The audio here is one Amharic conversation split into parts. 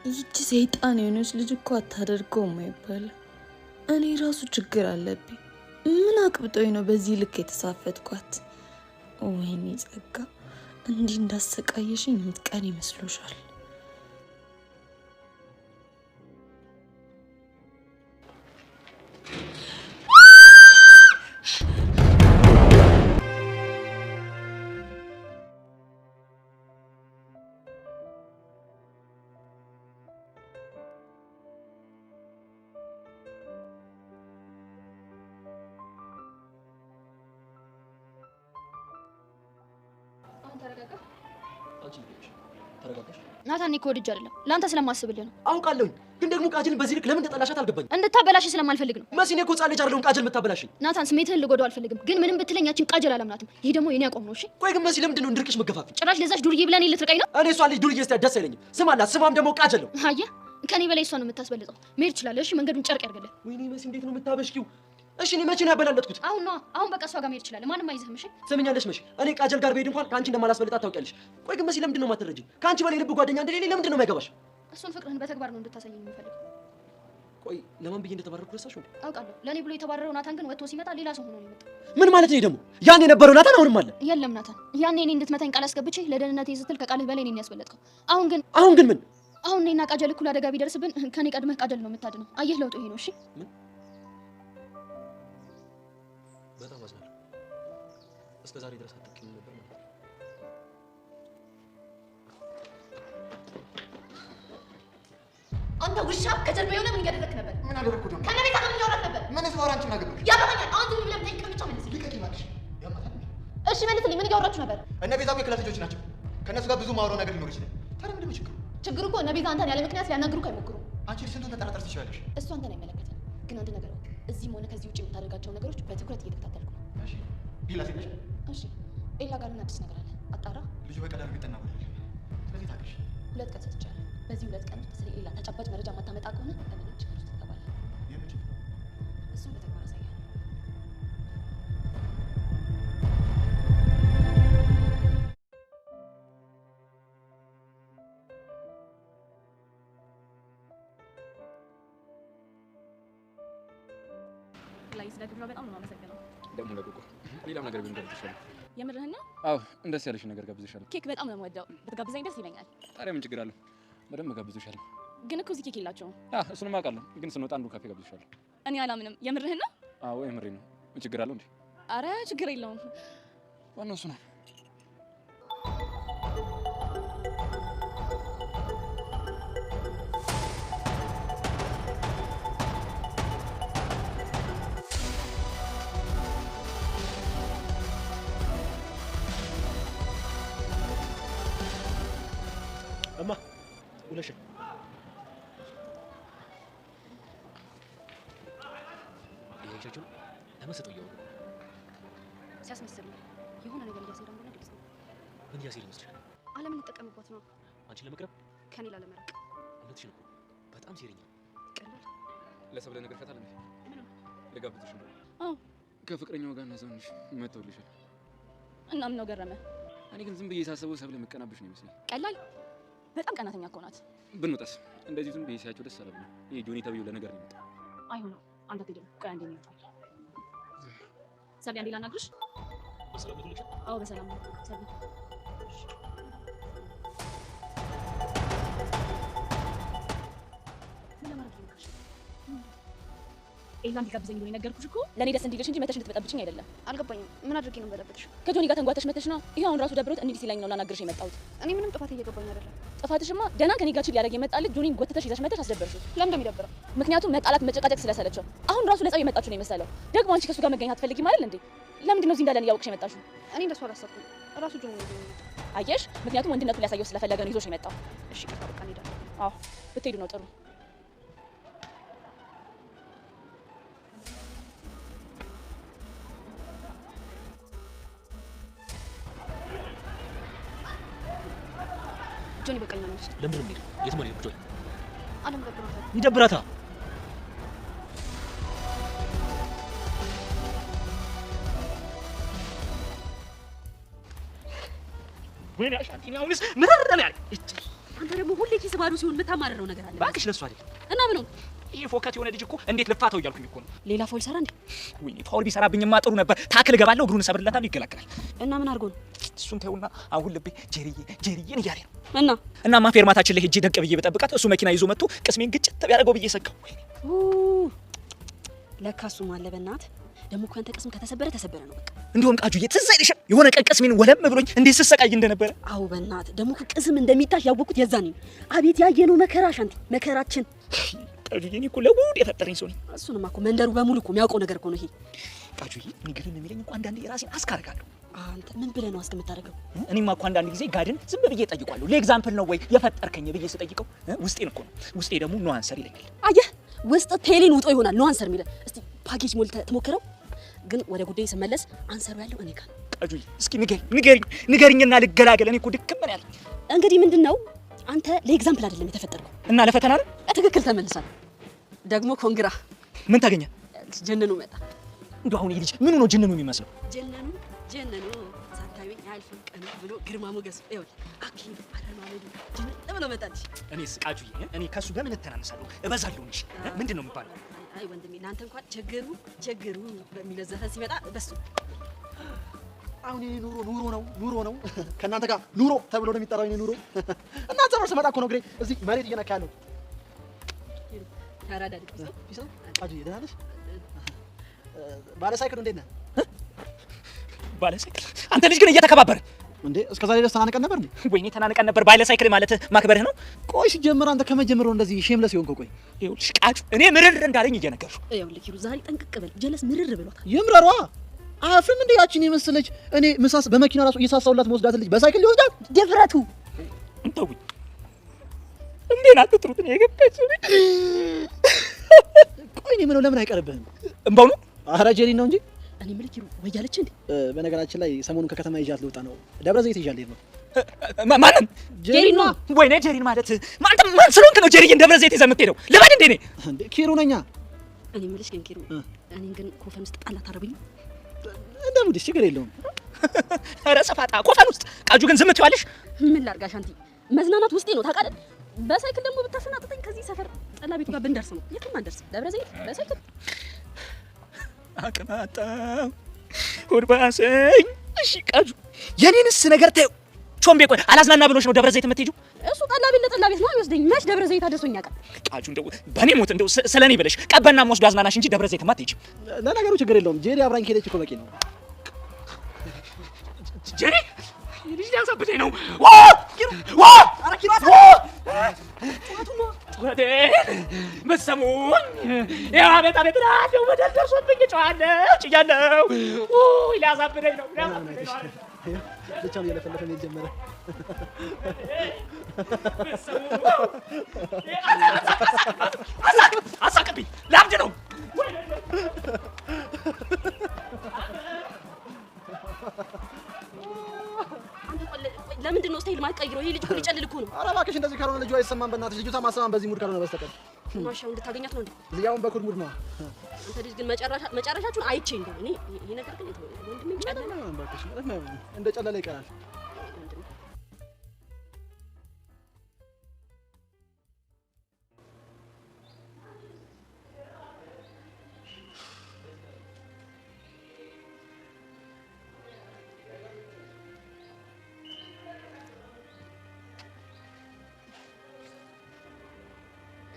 ይቺ ሰይጣን የሆነች ልጅ እኮ አታደርገውም አይባልም። እኔ ራሱ ችግር አለብኝ። ምን አቅብጦኝ ነው በዚህ ልክ የተሳፈጥኳት? ወይኔ ጸጋ፣ እንዲህ እንዳሰቃየሽኝ የምትቀር ይመስሎሻል? ናታን እኮ ወድጄ አይደለም ላንተ ስለማስብልህ ነው። አውቃለሁ፣ ግን ደግሞ ቃጅልን በዚህ ልክ ለምን ተጣላሻት አልገባኝ። እንድታበላሽ ስለማልፈልግ ነው። መሲኔ እኮ ጻለች አይደለም ቃጅል የምታበላሽኝ። ናታን ስሜትህን ልጎዳው አልፈልግም፣ ግን ምንም ብትለኝ ያቺን ቃጅል አላምናትም። ይሄ ደግሞ የኔ አቋም ነው። እሺ ቆይ ግን መሲ ለምንድን ነው እንድርቅሽ መገፋፊ? ጭራሽ ለዛች ዱርዬ ብለህ እኔን ልትርቀኝ ነው? እኔ እሷን ልጅ ዱርዬ ስታይ ደስ አይለኝም። ስም አላት፣ ስሟም ደግሞ ቃጅል ነው። አየህ፣ ከኔ በላይ እሷ ነው የምታስበልጠው። መሄድ ትችላለህ። እሺ መንገዱን ጨርቅ ያርግልህ። ወይኔ መሲ እንዴት ነው የምታበሽቂው? እሺ እኔ መቼ ነው ያበላለጥኩት? አሁን በቃ እሷ ጋር መሄድ ትችላለህ። ማንም አይዝህም። እሺ ሰምኛለሽ መሲ፣ እኔ ቃጀል ጋር ብሄድ እንኳን ከአንቺ እንደማላስበልጣት ታውቂያለሽ። ቆይ ግን መሲ ለምንድን ነው የማትረጂኝ? ከአንቺ በላይ ልብ ጓደኛ እንደሌለኝ ለምንድን ነው የማይገባሽ? እሱን ፍቅርህን በተግባር ነው እንድታሳየኝ የምፈልገው። ቆይ ለማን ብዬ እንደተባረርኩ ረሳሽ እንዴ? አውቃለሁ። ለኔ ብሎ የተባረረው ናታን ግን ወጥቶ ሲመጣ ሌላ ሰው ሆኖ ነው የመጣው። ምን ማለት ነው ደግሞ? ያን የነበረው ናታን አሁንም አለ? የለም ናታን፣ ያኔ እኔ እንድትመታኝ ቃል አስገብቼ ለደህንነቴ ስትል ከቃልህ በላይ እኔን ያስበለጥከው። አሁን ግን ምን? አሁን እኔና ቃጀል እኩል አደጋ ቢደርስብን ከኔ ቀድመህ ቃጀል ነው የምታድነው። አየህ ለውጡ ይሄ ነው። እሺ በጣም አዝናለሁ። እስከ ዛሬ ድረስ አትጠቂም ነበር ማለት ነው። አንተ ውሻ ከጀርባ የሆነ ምን እያደረክ ነበር? ምን አደረኩ ደግሞ? ከነቤት አሁን እያወራክ ነበር። ምን ስወራ አንቺ ምን አገባሽ? ያገባኛል። አሁን ዝም ብለህ ጠይቅ ብቻ መልስ። ልቀቂ እባክሽ። ያማታል። እሺ መልስልኝ። ምን እያወራችሁ ነበር? እነ ቤዛ እኮ የክላስ ልጆች ናቸው። ከእነሱ ጋር ብዙ ማውራው ነገር ሊኖር ይችላል። ታዲያ ምንድን ነው ችግሩ? ችግሩ እኮ እነ ቤዛ አንተን ያለ ምክንያት ሊያናግሩክ አይሞክሩም። አንቺ ስንቱን መጠራጠር ትችላለሽ? እሱ አንተን አይመለከትም። ግን አንድ ነገር ወቅ፣ እዚህም ሆነ ከዚህ ውጭ የምታደርጋቸው ነገሮች በትኩረት እየተከታተልኩ ነው። እሺ ቢላ ሲለሽ? እሺ ኤላ ጋር ምን አዲስ ነገር አለ? አጣራ። ልጁ በቀላሉ የሚጠና ብሏል። ስለዚህ ታገሽ። 2 ቀን ሰጥቻለሁ። በዚህ 2 ቀን ውስጥ ስለ ኤላ ተጨባጭ መረጃ ማታመጣ ከሆነ በምን ችግር ውስጥ ትገባለህ? የምን ችግር? እሱን በተግባር አሳያለሁ። ላይ ስለግብዣው በጣም ነው የማመሰግነው። ደግሞ ለቁቁ ሌላም ነገር ቢሆን ጋብዝሻለሁ። የምርህን ነው? አዎ እንደስ ያለሽ ነገር ጋብዝሻለሁ። ኬክ በጣም ነው የምወደው። ብትጋብዘኝ ደስ ይለኛል። ታዲያ ምን ችግር አለው? በደንብ ጋብዝሻለሁ። ግን እኮ እዚህ ኬክ የላቸውም። እሱንም አውቃለሁ፣ ግን ስንወጣ አንዱ ካፌ ጋብዝሻለሁ። እኔ አላምንም። የምርህን ነው? አዎ የምሬን ነው። ምን ችግር አለው እንዴ? አረ ችግር የለውም። ዋናው እሱ ነው። እማ ውለሽ ይሄቻችሁ ለመስጠው ይው ሲያስመስል ነው የሆነ ነገር እያሰራ እንደሆነ ግልጽ ነው። ምን ያሲል ይመስልሻል? ዓለምን እንጠቀምባት ነው አንቺን ለመቅረብ ከኔ ላለመራቅ። እውነትሽን እኮ በጣም ሴረኛ ቀላል ለሰብለ ነገር ፈታል እንዴ? ምንም ልጋብዝሽ ነው። አዎ ከፍቅረኛው ጋር እናዛንሽ መተውልሻል። እና ምን ነው ገረመ? እኔ ግን ዝም ብዬ ሳስበው ሰብለ መቀናብሽ ነው ይመስለኝ። ቀላል በጣም ቀናተኛ እኮ ናት። ብንወጣስ? እንደዚህ ዝም ብዬ ሲያቸው ደስ አለብኝ። ይሄ ጆኒ ተብዬው ለነገር ነው የመጣው። አይሆንም። አንተ ትሄድ። ቆይ አንዴ ነው ይመጣል። ሰብሊ አንዴ ላናግርሽ። በሰላም ልትልሽ? አዎ በሰላም ነው ሰብሊ። ምን ለማድረግ ይሞክርሽ? ኤላ እንዲጋብዘኝ ብሎ የነገርኩሽ እኮ ለእኔ ደስ እንዲልሽ እንጂ መተሽ እንድትበጠብጭኝ አይደለም። አልገባኝም። ምን አድርጌ ነው የምበጠብጥሽ? ከጆኒ ጋር ተንጓተሽ መተሽ ነው። ይሄ አሁን ራሱ ደብሮት እንዲህ ሲለኝ ነው ላናግርሽ የመጣሁት። እኔ ምንም ጥፋት እየገባኝ አይደለም። ጥፋትሽማ ደህና ከኔ ጋር ችል ያደረገ የመጣልህ ጆኒን ጎትተሽ ይዘሽ መተሽ አስደበርሽው። ለምን እንደሚደብረው? ምክንያቱም መጣላት መጨቃጨቅ ስለሰለቸው አሁን ራሱ ለጸብ የመጣችሁ ነው የመሰለው። ደግሞ አንቺ ከሱ ጋር መገኘት አትፈልጊም አይደል እንዴ? ለምንድን ነው እዚህ እንዳለን እያወቅሽ የመጣሽው? እኔ እንደሱ አላሰብኩም። ራሱ ጆኒ ነው የሚለው። አየሽ፣ ምክንያቱም ወንድነቱን ሊያሳየው ስለፈለገ ነው ይዞሽ የመጣው። እሺ ቀጣ በቃ እንሄዳለን። አዎ ብትሄዱ ነው ጥሩ። ጆኒ በቃ ነው። ለምን ነው የምሄደው? የት ማለት ነው? ጆኒ አለም ደብሯታል። ይደብራታ። ወይኔ አሻንቲኒ አሁንስ ምን አደረገ? አንተ ደግሞ ሁሌ ኪስ ባዶ ሲሆን የምታማርረው ነገር አለ። እባክሽ ለሱ አይደል እና ምን ነው ይሄ ፎከት የሆነ ልጅ እኮ እንዴት ልፋተው እያልኩኝ እኮ ነው። ሌላ ፋውል ሰራ እንዴ? ወይኔ ፋውል ቢሰራብኝማ ጥሩ ነበር። ታክል ገባለሁ፣ እግሩን ሰብርለታለሁ፣ ይገላገላል። እና ምን አድርጎ ነው? እሱን ተውና አሁን ልቤ ጄሪዬን እያለ ነው። እናማ ፌርማታችን ላይ ሄጄ ደቅ ብዬ በጠብቃት እሱ መኪና ይዞ መጥቶ ቅስሜን ግጭት ቢያደርገው ብዬ ሰጋው። ለካ እሱም አለ። በእናትህ ደግሞ እኮ አንተ ቅስም ከተሰበረ ተሰበረ ነው በቃ። እንደውም ቃጁዬ ትዝ አይልሽም የሆነ ቀን ቅስሜን ወለም ብሎኝ እንዴት ስሰቃይ እንደነበረ? አዎ በእናትህ ደግሞ እኮ ቅስም እንደሚታሽ ያወቅኩት የዛኔ ነው። አቤት ያየነው መከራ ሻንቲ መከራችን። ቃጁዬ እኔ እኮ ለጉድ የፈጠረኝ ሰው ነኝ። እሱንማ እኮ መንደሩ በሙሉ እኮ የሚያውቀው ነገር እኮ ነው ይሄ። ቃጁዬ እኔ ግርም የሚለኝ እኮ አንዳንዴ የራሴን አስካርጋለሁ። አንተ ምን ብለህ ነው እስከምታደርገው? እኔማ እኮ አንዳንድ ጊዜ ጋድን ዝም ብዬ ጠይቋለሁ። ለኤግዛምፕል ነው ወይ የፈጠርከኝ ብዬ ስጠይቀው ውስጤን እኮ ነው። ውስጤ ደግሞ ኖ አንሰር ይለኛል። አየህ ውስጥ ቴሌን ውጦ ይሆናል ኖ አንሰር የሚለ። እስቲ ፓኬጅ ሞልተህ ትሞክረው። ግን ወደ ጉዳይ ስመለስ አንሰሩ ያለው እኔ ጋር ነው። ቃጁዬ እስኪ ንገሪኝና ልገላገል። እኔ እኮ ድክም ምን ያለ እንግዲህ ምንድነው አንተ ለኤግዛምፕል አይደለም የተፈጠርከው እና ለፈተና አይደል? ትክክል ተመልሳል። ደግሞ ኮንግራ ምን ታገኛል? ጀነኑ መጣ። እንደው አሁን ይሄ ልጅ ምኑ ነው ጀነኑ የሚመስለው? ጀነኑ ሳታዩኝ አያልፍም ቀኑ ብሎ ግርማ ሞገስ ይኸውልህ አኪን አረማመዱ ጀነን ለምን መጣልሽ? እኔስ ቃጁዬ እኔ ከሱ በምን እተናነሳለሁ? እበዛለሁ እንጂ ምንድን ነው የሚባለው? አይ ወንድሜ እናንተ እንኳን ቸገሩ በሚለው ዘፈን ሲመጣ በሱ አሁን ይሄ ኑሮ ነው ከእናንተ ጋር ኑሮ ተብሎ ነው የሚጠራው። ይሄ ኑሮ እናንተ ወርስ መጣ እኮ ነው ግሬ እዚህ መሬት እየነካ ያለው ታራዳ ልጅ ፒሰው ቃጁዬ ደህና ነሽ? ባለ ሳይክል እንዴት ነህ? ባለ ሳይክል አንተ ልጅ ግን እየተከባበረ እንዴ እስከ ዛሬ ድረስ ተናንቀን ነበር እንዴ? ወይኔ ተናንቀን ነበር። ባለ ሳይክል ማለት ማክበርህ ነው? ቆይ ሲጀምር አንተ ከመጀመሩ እንደዚህ ሼምለስ ይሆንከው? ቆይ ይኸውልሽ ቃጁ እኔ ምርር እንዳለኝ እየነገርኩ ይኸውልህ ኪሩ ዛሬ ጠንቅቅ በል። ጀለስ ምርር ብሏታል። ይምረሯ አፍም እንዴ ያቺን የመሰለች እኔ ምሳስ በመኪና ራሱ እየሳሳውላት መወስዳት ልጅ በሳይክል ሊወስዳት ድፍረቱ እንተውኝ እንዴት አትጥሩት ነው የገባች እኔ ቆይ እኔ ምነው ለምን አይቀርብህም? እምባው ነው ኧረ ጄሪ ነው እንጂ እኔ የምልህ ኪሩ ወያለች እንዴ? በነገራችን ላይ ሰሞኑን ከከተማ ይዣት ልወጣ ነው። ደብረ ዘይት ይዣት ልሄድ ነው። ማንን? ጄሪን ነው። ወይኔ ጄሪን ማለት ማን ስለሆንክ ነው ጄሪን ደብረ ዘይት ይዘህ የምትሄደው? ልበል እንዴ? እንዴ ኪሩ ነኛ። እኔ የምልሽ ግን ኪሩ እኔን ግን ኮፈን ውስጥ ጣል አታረብኝም? እንደ ሙድሽ ችግር የለውም። ኧረ ሰፋጣ ኮፈን ውስጥ ቃጁ ግን ዝም ትይዋለሽ? ምን ላድርግ አሻንቲ መዝናናት ውስጤ ነው ታውቃለህ። በሳይክል ደግሞ ብታፈናጥጠኝ ከዚህ ሰፈር ጠላ ቤቱ ጋር ብንደርስ ነው የትም አንደርስም። ደብረ ዘይት በሳይክል አቅማጣው ሆድ ባሰኝ። እሺ ቃጁ የኔንስ ነገር ተይው። ቾምቤ ቆይ አላዝናና ብሎሽ ነው ደብረ ዘይት የምትሄጂው? እሱ ጠላ ቤት ለጠላ ቤት ነው የሚወስደኝ። መች ደብረ ዘይት አደርሶኝ ያውቃል? ቃጁ እንደው በኔ ሞት እንደው ስለኔ ብለሽ ቀበና ወስዶ አዝናናሽ እንጂ ደብረ ዘይትማ አትሄጂም። ለነገሩ ችግር የለውም። ጄሪ አብራኝ ከሄደች እኮ በቂ ነው። ጄሪ ልጅ ሊያሳብደኝ ነው። በሰሙኝ ያው አቤት አቤት እላለሁ። በደል ደርሶብኝ ጨዋለሁ ጭያለሁ። ሊያሳብደኝ ነው። ብቻውን እየለፈለፈ ነው የጀመረ። አሳቅብኝ ላብድ ነው። ለምንድን ነው ስታይል ማትቀይረው? ይሄ ልጅ እኮ ሊጨልል እኮ ነው። ኧረ እባክሽ እንደዚህ ካልሆነ ልጁ አይሰማም። በእናትሽ ልጅቷ ማሰማም በዚህ ሙድ ካልሆነ በስተቀር ማሻው እንድታገኛት ነው እንዴ? እዚያውን በኩል ሙድ ነው። አንተ ልጅ ግን መጨረሻችሁን አይቼ እንደው እኔ ይሄ ነገር ግን ወንድሜ ጨለለ። እባክሽ እንደ ጨለለ ይቀራል።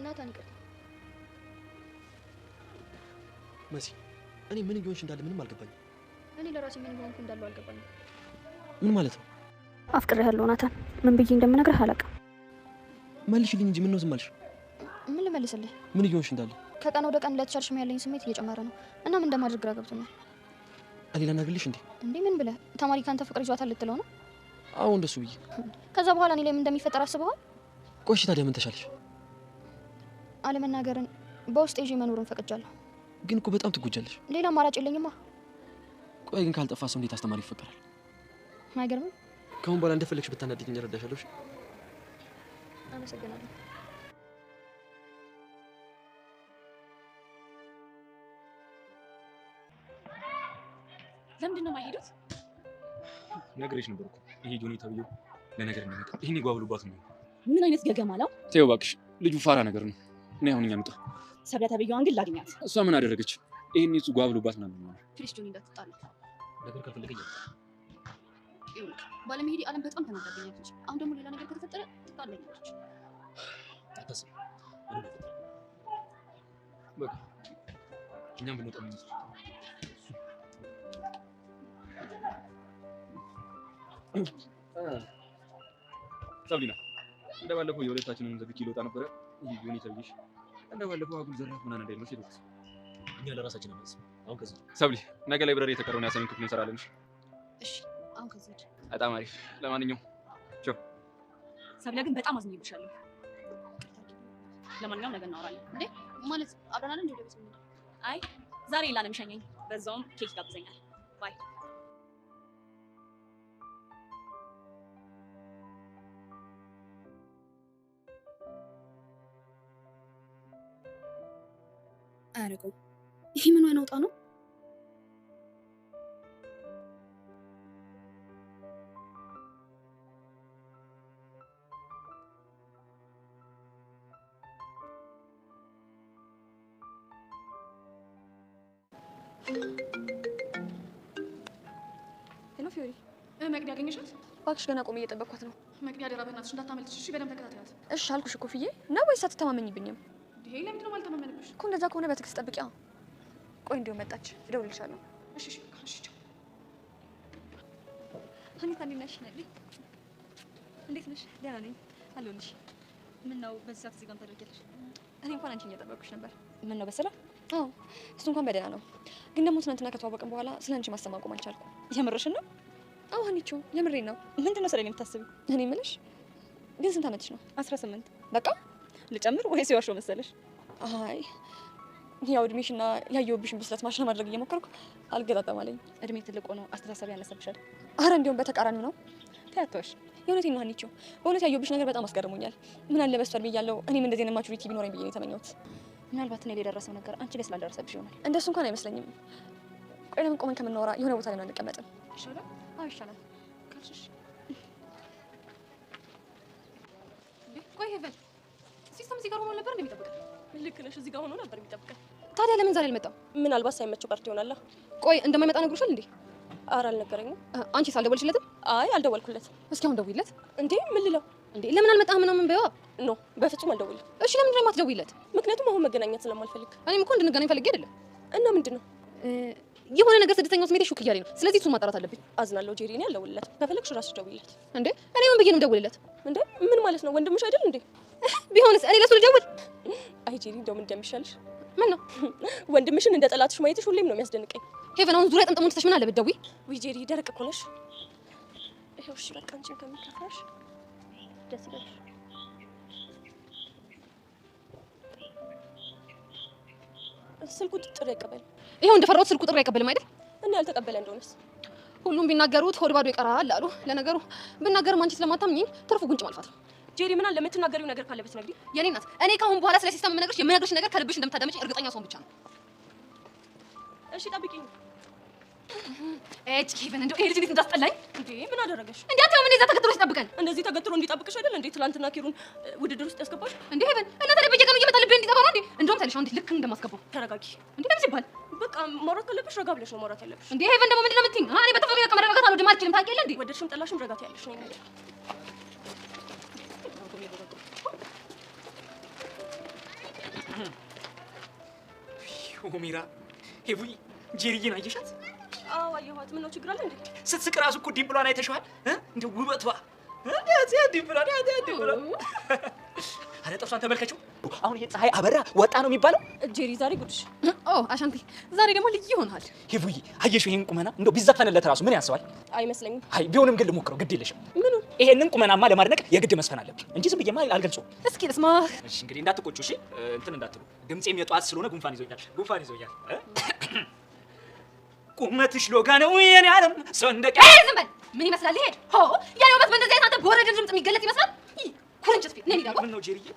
ናታን ይቅርታ። መሲ እኔ ምን እየሆንሽ እንዳለ ምንም አልገባኝም። እኔ ለራሴ ምን እየሆንኩ እንዳለው አልገባኝም። ምን ማለት ነው? አፍቅሬሃለሁ ናታን። ምን ብዬ እንደምነግርህ አላውቅም። መልሽልኝ እንጂ ምን ነው ዝም አልሽ? ምን ልመልስልህ? ምን እየሆንሽ እንዳለ ከቀን ወደ ቀን ለተሻልሽም ያለኝ ስሜት እየጨመረ ነው እና ምን እንደማድረግ ግራ ገብቶኛል። እኔ ላናግርልሽ እንዴ? እንዴ ምን ብለህ ተማሪ ካንተ ፍቅር ይዟታል ልትለው ነው? አዎ እንደሱ ብዬ። ከዛ በኋላ እኔ ላይ ምን እንደሚፈጠር አስበዋል? ቆይ ታዲያ ምን ተሻለሽ? አለመናገርን በውስጥ ይዤ መኖርን ፈቅጃለሁ። ግን እኮ በጣም ትጎጃለሽ። ሌላ አማራጭ የለኝማ። ቆይ ግን ካልጠፋ ሰው እንዴት አስተማሪ ይፈጠራል? አይገርምም? ከአሁን በኋላ እንደፈለግሽ ብታናድጂኝ እረዳሻለሁ። እሺ አመሰግናለሁ። ለምንድን ነው የማይሄዱት? ነግሬሽ ነበር እኮ ይሄ ጆኒ ተብዬው ለነገር እንደመጣ ይሄን ይጓብሉባት ነው። ምን አይነት ገገማ ነው? ተይው እባክሽ፣ ልጁ ፋራ ነገር ነው። እኔ አሁን እኛ ምጣ ሰብለ ተብዬዋን ግን ላግኛት። እሷ ምን አደረገች? ይሄን እሱ ጓብሎባት ነው ማለት ፕሊስ ጆኒ እንዳትጣላ። ነገር ከፈለገኝ ይኸውልህ ባለመሄዴ አለም በጣም ተናዳብኛለች። አሁን ደግሞ ሌላ ነገር ከተፈጠረ ትጣለኛለች። አታስብ። ምንም አይፈጠርም። በቃ እኛም ብንወጣ ምን ሰብሊና እንደባለፈው የሁለታችንን ዘግቼ ልወጣ ነበረ። ይሄ ጆኒ ተብዬሽ እንደባለፈው አጉል ዘራፍ ምናምን እንዳይመስል ይሉት እኛ ለራሳችን አመጽ። አሁን ከዚህ ሰብሊ ነገ ላይብረሪ የተቀረውን ያሳሚን ክፍል እንሰራለን። እሺ አሁን ከዚህ በጣም አሪፍ። ለማንኛውም ቻው። ሰብለ ግን በጣም አዝኜብሻለሁ። ለማንኛውም ነገ እናወራለን። እንዴ ማለት አብረን እንደ ወደ ቤት ነው? አይ ዛሬ ላለም ሸኘኝ፣ በዛውም ኬክ ጋብዘኛል። ባይ አያረገው። ይሄ ምን አይነውጣ ነው? ሄሎ ፊዮሪ፣ መቅዲ ያገኘሻት? እባክሽ ገና ቆሜ እየጠበቅኳት ነው። መቅዲ አደራ በእናትሽ እንዳታመልጥሽ እሺ? በደንብ ተከታተያት። እሺ አልኩሽ እኮ ፍዬ። ነው ወይስ አትተማመኝብኝም? ይሄ ለምንድን ነው የማልተማመንብሽ? እኮ እንደዛ ከሆነ በትዕግስት ጠብቂያ። ቆይ እንዲሁ መጣች፣ እደውልልሻለሁ። እሺ እሺ በቃ እሺ። ሀኒታ እንዴት ነሽ? እንዴት ነሽ? ደህና ነኝ አለሁልሽ። ምን ነው በዚህ ሰዓት እዚህ ጋር ታደርጊያለሽ? እኔ እንኳን አንቺን እየጠበቅኩሽ ነበር። ምን ነው በስራ? አዎ እሱ እንኳን በደህና ነው፣ ግን ደግሞ ትናንትና ከተዋወቅን በኋላ ስለ አንቺ ማሰብ ማቆም አልቻልኩም። የምርሽን ነው? አዎ ሀኒቾ የምሬን ነው። ምንድን ነው ስለኔ የምታስቢው? እኔ የምልሽ ግን ስንት ዓመትሽ ነው? 18 በቃ ልጨምር ወይስ የዋሸው መሰለሽ? አይ ያው እድሜሽና ያየሁብሽን ብስለት ማሽ ለማድረግ እየሞከርኩ አልገጣጠም አለኝ። እድሜ ትልቅ ሆኖ አስተሳሰብ ያነሰብሻል። አረ እንዲሁም በተቃራኒው ነው። ተያቷሽ የእውነቴን ነው ሀኒቾ፣ በእውነት ያየሁብሽ ነገር በጣም አስገርሞኛል። ምን አለ በሷ እድሜ እያለሁ እኔም እንደዚህ አይነት ማቹሪቲ ቢኖረኝ ብዬ ነው የተመኘሁት። ምናልባት እኔ ላይ የደረሰው ነገር አንቺ ላይ ስላልደረሰብሽ ይሆናል። እንደሱ እንኳን አይመስለኝም። ቆይ ለምን ቆመን ከምናወራ የሆነ ቦታ ላይ ነው አንቀመጥም? ይሻላል? አዎ ይሻላል። ካልሽሽ ቆይ ሄቨን ሲስተም እዚህ ጋር ሆኖ ነበር እንደሚጠብቀን። ልክ ነሽ፣ እዚህ ጋር ሆኖ ነበር የሚጠብቀን። ታዲያ ለምን ዛሬ አልመጣም? ምናልባት ሳይመቸው ቀርቶ ይሆናል። ቆይ እንደማይመጣ ነግሮሻል እንዴ? ኧረ አልነገረኝም። አንቺስ አልደወልሽለትም? አይ አልደወልኩለት። እስኪ አሁን ደውይለት። እንዴ ምን ልለው? እንዴ ለምን አልመጣህም ምናምን በይዋ። ኖ በፍጹም አልደውልም። እሺ ለምንድን ነው የማትደውይለት? ምክንያቱም አሁን መገናኘት ስለማልፈልግ። እኔም እኮ እንድንገናኝ ፈልጌ አይደለም። እና ምንድን ነው? የሆነ ነገር ስድስተኛው ስሜቴ ሹክ እያለኝ ነው። ስለዚህ እሱን ማጣራት አለብኝ። አዝናለሁ ጄሪ፣ እኔ አልደውልለትም። ከፈለግሽ እራስሽ ደውይለት። እንዴ እኔ ምን ብዬ ነው የምደውልለት? እንዴ ምን ማለት ነው? ወንድምሽ አይደል እንዴ? ቢሆንስ እኔ ለሱ ልደውል? አይ ጄሪ፣ እንደውም እንደሚሻልሽ ምን ነው ወንድምሽን እንደ ጠላትሽ ማየትሽ ሁሌም ነው የሚያስደንቀኝ። ሄቨን አሁን ዙሪያ ጥምጥሙን ትተሽ ምን አለ ብትደውይ? ውይ ጄሪ ደረቅ እኮ ነሽ። ይኸው እሺ በቃ አንቺን ከሚከፋሽ ደስ ይላል። ስልኩ ጥሪ አይቀበልም። ይኸው እንደፈራሁት ስልኩ ጥሪ አይቀበልም አይደል? እና ያልተቀበለ እንደሆነስ ሁሉም ቢናገሩት ሆድ ባዶ ይቀራል አሉ። ለነገሩ ብናገርም አንቺ ስለማታምኚኝ ትርፉ ጉንጭ ማልፋት ነው። ጄሪ ምን አለ የምትናገሪው ነገር ካለ ብትነግሪኝ። የኔ እናት እኔ ከአሁን በኋላ ስለ ሲስተም የምነግርሽ ነገር ከልብሽ እንደምታዳምጪ እርግጠኛ ሰውን ብቻ ነው። እሺ ጠብቂኝ። እጭ ሄቨን እንደው ይሄ ልጅ እንዴት እንዳስጠላኝ። እንዴ ምን አደረገሽ? እንዴ አትይውም እንደዛ ተከትሎ ሲጠብቀን? እንደዚህ ተገትሮ እንዲጠብቅሽ አይደል እንዴ ትላንትና ኪሩን ውድድር ውስጥ ያስገባሽ? እንዴ ሄቨን እና ታዲያ በየቀኑ እየመጣ ልብህ እንዲጠፋ ነው እንዴ? እንደውም ታዲያ እንዴት ልክ እንደማስገባው ተረጋጊ። እንዴ ለምን ሲባል በቃ ማውራት ካለብሽ ረጋ ብለሽ ነው ማውራት ያለብሽ። እንዴ ሄቨን ደግሞ ምንድን ነው የምትይኝ? እኔ በተፈጥሮ በቃ መረጋጋት አልወድም አልችልም። ታውቂያለሽ እንዴ? ወደድሽም ጠላሽም ረጋት ያለሽ ነው እንዴ? ሆሚራ ሄቡይ ጄሪዬን አየሻት? አዎ አየኋት። ምን ነው ችግር አለ እንዴ? ስትስቅ ራሱ እኮ ዲምፕሏን አይተሽዋል? እንደ ውበቷ ዲምፕሏን አረ ጥርሷን ተመልከችው። አሁን ይሄ ፀሐይ አበራ ወጣ ነው የሚባለው። ጄሪ ዛሬ ጉድሽ። አሻንቲ ዛሬ ደግሞ ልዩ ይሆናል። ሄቡይ አየሽው? ይሄን ቁመና እንደው ቢዘፈንለት ራሱ ምን ያስባል? አይመስለኝም። አይ ቢሆንም ግን ልሞክረው፣ ግድ የለሽም። ምኑ? ይሄንን ቁመናማ ለማድነቅ የግድ መስፈን አለብኝ እንጂ ዝም ብዬማ አልገልጸውም። እስኪ ልስማ። እሺ እንግዲህ እንዳትቆጩ እሺ። እንትን እንዳትሉ፣ ድምጼም የጧት ስለሆነ ጉንፋን ይዞኛል። ቁመትሽ ሎጋ ነው የኔ ዓለም ሰንደቅ። ዝም በል። ምን ይመስላል ይሄድ? ሆ ያኔ ውበት በእንደዚህ አይነት አንተ በወረደ ድምጽ የሚገለጥ ይመስላል። ኩርንችት ፊት ነኝ ዳባ። ምን ነው ጄሪዬ?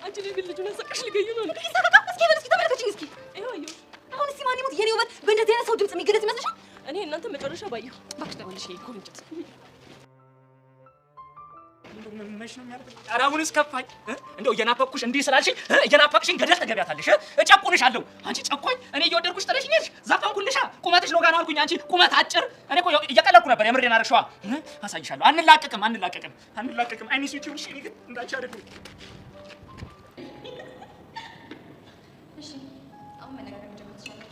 አንቺ ግን ልጁን አሰቀሽ ልገዩ ነው እንዴ? ይሳካ። እስኪ በል እስኪ ተመልከችኝ እስኪ። ይኸው አየሁ። አሁን እስኪ ማን ይሞት የኔ ውበት በእንደዚህ አይነት ሰው ድምጽ የሚገለጥ ይመስልሻል? እኔ እናንተ መጨረሻ ባየሁ። እባክሽ ተመልሽ ይሄ ኩርንችት። መሽ ነው የሚያደርግ? ኧረ አሁንስ ከፋኝ። እንደው እየናፈቅኩሽ እንዲህ ስላልሽኝ እየናፈቅሽኝ ገደል ተገቢያታለሽ። እጨቁንሻለሁ። አንቺ ጨቆኝ፣ እኔ እየወደድኩሽ ጥለሽኝ ሄድሽ። ዘፈንኩልሻ። ቁመትሽ ነው ጋር ነው አልኩኝ። አንቺ ቁመት አጭር። እኔ እኮ እየቀለድኩ ነበር። የምሬን አደረግሽዋ። አሳይሻለሁ። አንላቀቅም። አይኔ ስዊች ይሁንሽ። እኔ ግን እንዳንቺ አይደለም። እሺ አሁን መነጋገር ጀምር ትችላለች።